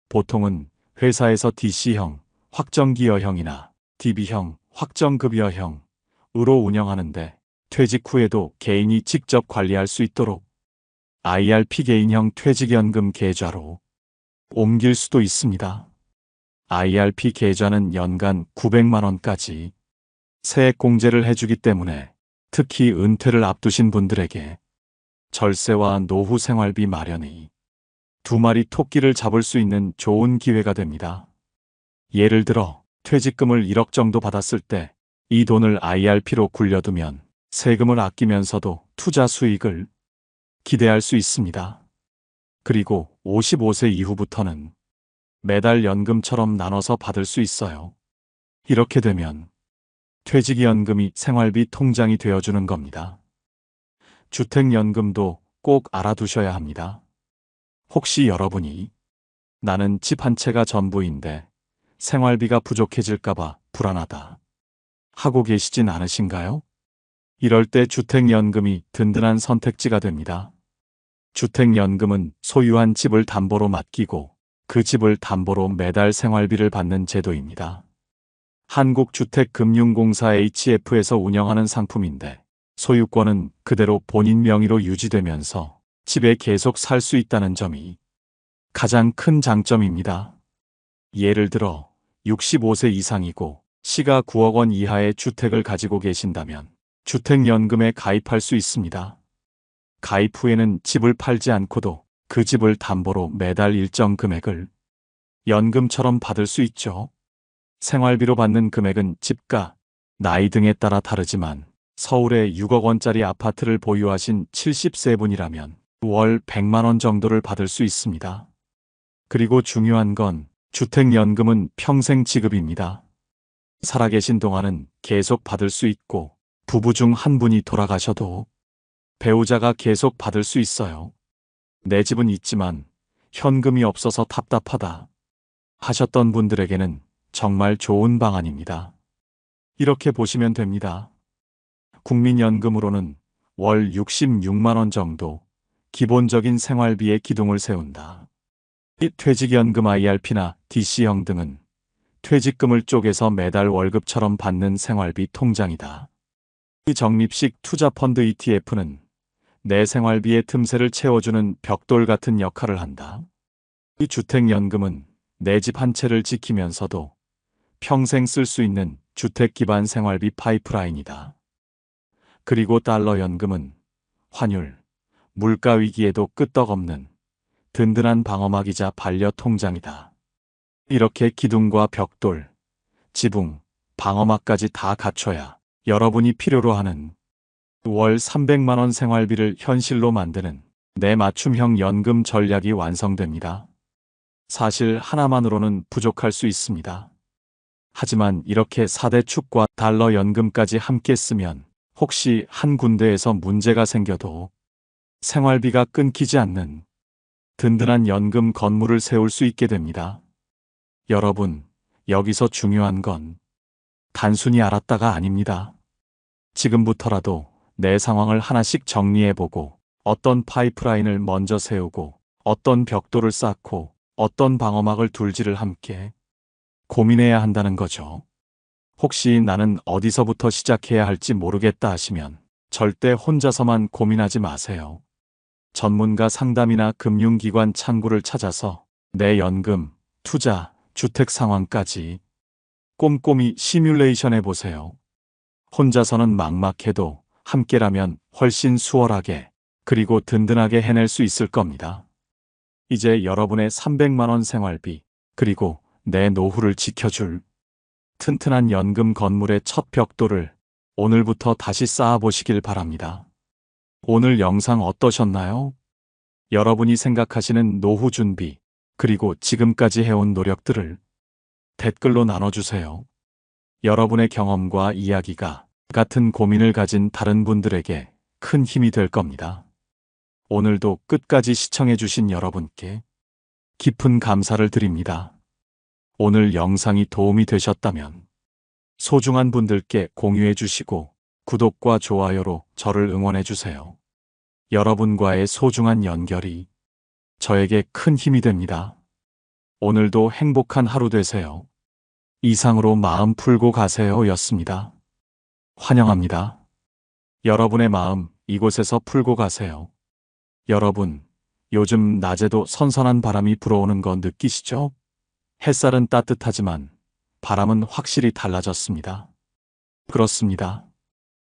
보통은 회사에서 DC형, 확정기여형이나 DB형, 확정급여형으로 운영하는데 퇴직 후에도 개인이 직접 관리할 수 있도록 IRP 개인형 퇴직연금 계좌로 옮길 수도 있습니다. IRP 계좌는 연간 900만 원까지 세액공제를 해주기 때문에 특히 은퇴를 앞두신 분들에게 절세와 노후 생활비 마련이 두 마리 토끼를 잡을 수 있는 좋은 기회가 됩니다. 예를 들어 퇴직금을 1억 정도 받았을 때 이 돈을 IRP로 굴려두면 세금을 아끼면서도 투자 수익을 기대할 수 있습니다. 그리고 55세 이후부터는 매달 연금처럼 나눠서 받을 수 있어요. 이렇게 되면 퇴직연금이 생활비 통장이 되어주는 겁니다. 주택연금도 꼭 알아두셔야 합니다. 혹시 여러분이 나는 집 한 채가 전부인데 생활비가 부족해질까봐 불안하다 하고 계시진 않으신가요? 이럴 때 주택연금이 든든한 선택지가 됩니다. 주택연금은 소유한 집을 담보로 맡기고 그 집을 담보로 매달 생활비를 받는 제도입니다. 한국주택금융공사 HF에서 운영하는 상품인데 소유권은 그대로 본인 명의로 유지되면서 집에 계속 살 수 있다는 점이 가장 큰 장점입니다. 예를 들어 65세 이상이고 시가 9억 원 이하의 주택을 가지고 계신다면 주택연금에 가입할 수 있습니다. 가입 후에는 집을 팔지 않고도 그 집을 담보로 매달 일정 금액을 연금처럼 받을 수 있죠. 생활비로 받는 금액은 집가, 나이 등에 따라 다르지만 서울에 6억 원짜리 아파트를 보유하신 70세 분이라면 월 100만 원 정도를 받을 수 있습니다. 그리고 중요한 건 주택연금은 평생 지급입니다. 살아계신 동안은 계속 받을 수 있고 부부 중 한 분이 돌아가셔도 배우자가 계속 받을 수 있어요. 내 집은 있지만 현금이 없어서 답답하다 하셨던 분들에게는 정말 좋은 방안입니다. 이렇게 보시면 됩니다. 국민연금으로는 월 66만 원 정도 기본적인 생활비의 기둥을 세운다. 이 퇴직연금 IRP나 DC형 등은 퇴직금을 쪼개서 매달 월급처럼 받는 생활비 통장이다. 이 적립식 투자펀드 ETF는 내 생활비의 틈새를 채워주는 벽돌 같은 역할을 한다. 이 주택연금은 내 집 한 채를 지키면서도 평생 쓸 수 있는 주택 기반 생활비 파이프라인이다. 그리고 달러연금은 환율, 물가 위기에도 끄떡없는 든든한 방어막이자 반려 통장이다. 이렇게 기둥과 벽돌, 지붕, 방어막까지 다 갖춰야 여러분이 필요로 하는 월 300만 원 생활비를 현실로 만드는 내 맞춤형 연금 전략이 완성됩니다. 사실 하나만으로는 부족할 수 있습니다. 하지만 이렇게 4대 축과 달러 연금까지 함께 쓰면 혹시 한 군데에서 문제가 생겨도 생활비가 끊기지 않는 든든한 연금 건물을 세울 수 있게 됩니다. 여러분, 여기서 중요한 건 단순히 알았다가 아닙니다. 지금부터라도 내 상황을 하나씩 정리해보고 어떤 파이프라인을 먼저 세우고 어떤 벽돌을 쌓고 어떤 방어막을 둘지를 함께 고민해야 한다는 거죠. 혹시 나는 어디서부터 시작해야 할지 모르겠다 하시면 절대 혼자서만 고민하지 마세요. 전문가 상담이나 금융기관 창구를 찾아서 내 연금, 투자, 주택 상황까지 꼼꼼히 시뮬레이션 해보세요. 혼자서는 막막해도 함께라면 훨씬 수월하게 그리고 든든하게 해낼 수 있을 겁니다. 이제 여러분의 300만 원 생활비 그리고 내 노후를 지켜줄 튼튼한 연금 건물의 첫 벽돌을 오늘부터 다시 쌓아보시길 바랍니다. 오늘 영상 어떠셨나요? 여러분이 생각하시는 노후 준비 그리고 지금까지 해온 노력들을 댓글로 나눠주세요. 여러분의 경험과 이야기가 같은 고민을 가진 다른 분들에게 큰 힘이 될 겁니다. 오늘도 끝까지 시청해주신 여러분께 깊은 감사를 드립니다. 오늘 영상이 도움이 되셨다면 소중한 분들께 공유해 주시고 구독과 좋아요로 저를 응원해 주세요. 여러분과의 소중한 연결이 저에게 큰 힘이 됩니다. 오늘도 행복한 하루 되세요. 이상으로 마음 풀고 가세요 였습니다. 환영합니다. 여러분의 마음 이곳에서 풀고 가세요. 여러분, 요즘 낮에도 선선한 바람이 불어오는 거 느끼시죠? 햇살은 따뜻하지만 바람은 확실히 달라졌습니다. 그렇습니다.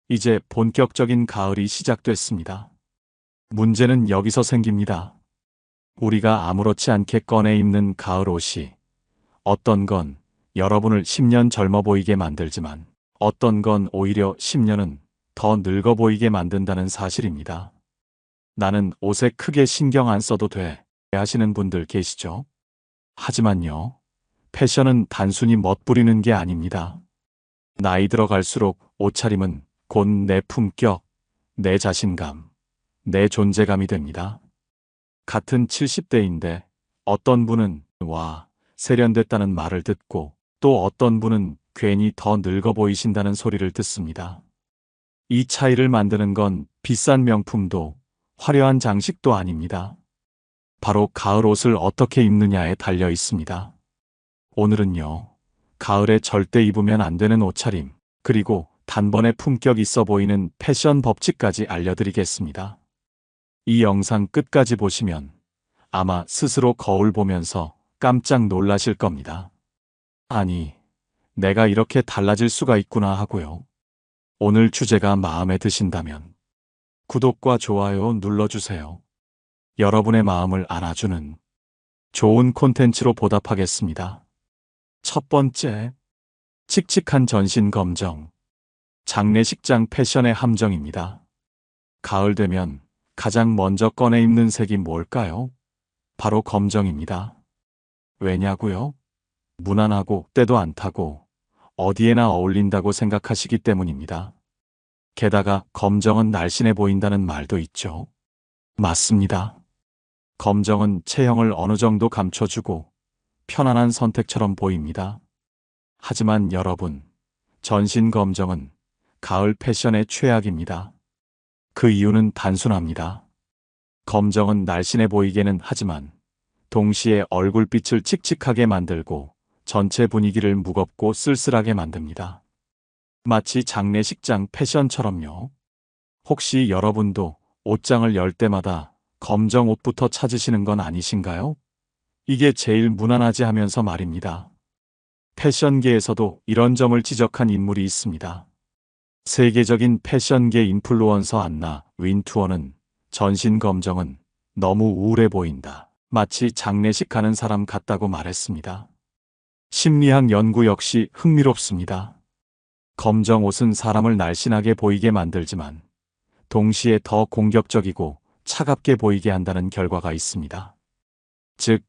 이제 본격적인 가을이 시작됐습니다. 문제는 여기서 생깁니다. 우리가 아무렇지 않게 꺼내 입는 가을 옷이 어떤 건 여러분을 10년 젊어 보이게 만들지만 어떤 건 오히려 10년은 더 늙어 보이게 만든다는 사실입니다. 나는 옷에 크게 신경 안 써도 돼 하시는 분들 계시죠? 하지만요, 패션은 단순히 멋부리는 게 아닙니다. 나이 들어갈수록 옷차림은 곧 내 품격, 내 자신감, 내 존재감이 됩니다. 같은 70대인데 어떤 분은 와, 세련됐다는 말을 듣고 또 어떤 분은 괜히 더 늙어 보이신다는 소리를 듣습니다. 이 차이를 만드는 건 비싼 명품도 화려한 장식도 아닙니다. 바로 가을 옷을 어떻게 입느냐에 달려 있습니다. 오늘은요, 가을에 절대 입으면 안 되는 옷차림, 그리고 단번에 품격 있어 보이는 패션 법칙까지 알려드리겠습니다. 이 영상 끝까지 보시면 아마 스스로 거울 보면서 깜짝 놀라실 겁니다. 아니, 내가 이렇게 달라질 수가 있구나 하고요. 오늘 주제가 마음에 드신다면 구독과 좋아요 눌러주세요. 여러분의 마음을 안아주는 좋은 콘텐츠로 보답하겠습니다. 첫 번째, 칙칙한 전신 검정. 장례식장 패션의 함정입니다. 가을 되면 가장 먼저 꺼내 입는 색이 뭘까요? 바로 검정입니다. 왜냐고요? 무난하고 때도 안 타고 어디에나 어울린다고 생각하시기 때문입니다. 게다가 검정은 날씬해 보인다는 말도 있죠. 맞습니다. 검정은 체형을 어느 정도 감춰주고 편안한 선택처럼 보입니다. 하지만 여러분, 전신 검정은 가을 패션의 최악입니다. 그 이유는 단순합니다. 검정은 날씬해 보이게는 하지만 동시에 얼굴빛을 칙칙하게 만들고 전체 분위기를 무겁고 쓸쓸하게 만듭니다. 마치 장례식장 패션처럼요. 혹시 여러분도 옷장을 열 때마다 검정 옷부터 찾으시는 건 아니신가요? 이게 제일 무난하지 하면서 말입니다. 패션계에서도 이런 점을 지적한 인물이 있습니다. 세계적인 패션계 인플루언서 안나 윈투어는 전신 검정은 너무 우울해 보인다. 마치 장례식 가는 사람 같다고 말했습니다. 심리학 연구 역시 흥미롭습니다. 검정 옷은 사람을 날씬하게 보이게 만들지만 동시에 더 공격적이고 차갑게 보이게 한다는 결과가 있습니다. 즉,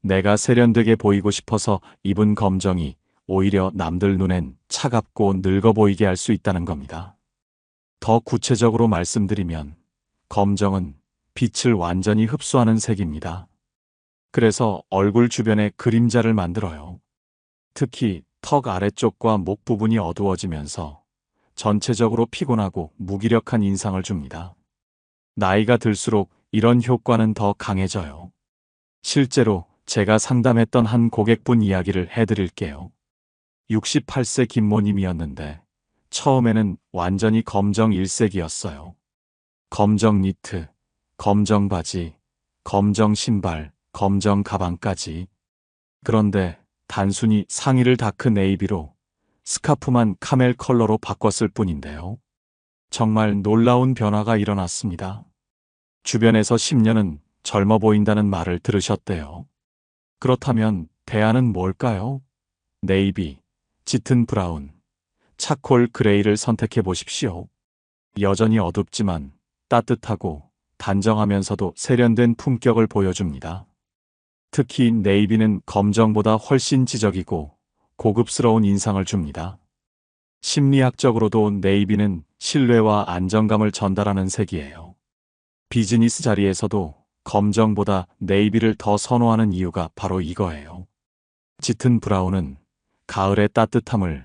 내가 세련되게 보이고 싶어서 입은 검정이 오히려 남들 눈엔 차갑고 늙어 보이게 할 수 있다는 겁니다. 더 구체적으로 말씀드리면 검정은 빛을 완전히 흡수하는 색입니다. 그래서 얼굴 주변에 그림자를 만들어요. 특히 턱 아래쪽과 목 부분이 어두워지면서 전체적으로 피곤하고 무기력한 인상을 줍니다. 나이가 들수록 이런 효과는 더 강해져요. 실제로 제가 상담했던 한 고객분 이야기를 해드릴게요. 68세 김모님이었는데 처음에는 완전히 검정 일색이었어요. 검정 니트, 검정 바지, 검정 신발, 검정 가방까지. 그런데 단순히 상의를 다크 네이비로 스카프만 카멜 컬러로 바꿨을 뿐인데요. 정말 놀라운 변화가 일어났습니다. 주변에서 10년은 젊어 보인다는 말을 들으셨대요. 그렇다면 대안은 뭘까요? 네이비, 짙은 브라운, 차콜 그레이를 선택해 보십시오. 여전히 어둡지만 따뜻하고 단정하면서도 세련된 품격을 보여줍니다. 특히 네이비는 검정보다 훨씬 지적이고 고급스러운 인상을 줍니다. 심리학적으로도 네이비는 신뢰와 안정감을 전달하는 색이에요. 비즈니스 자리에서도 검정보다 네이비를 더 선호하는 이유가 바로 이거예요. 짙은 브라운은 가을의 따뜻함을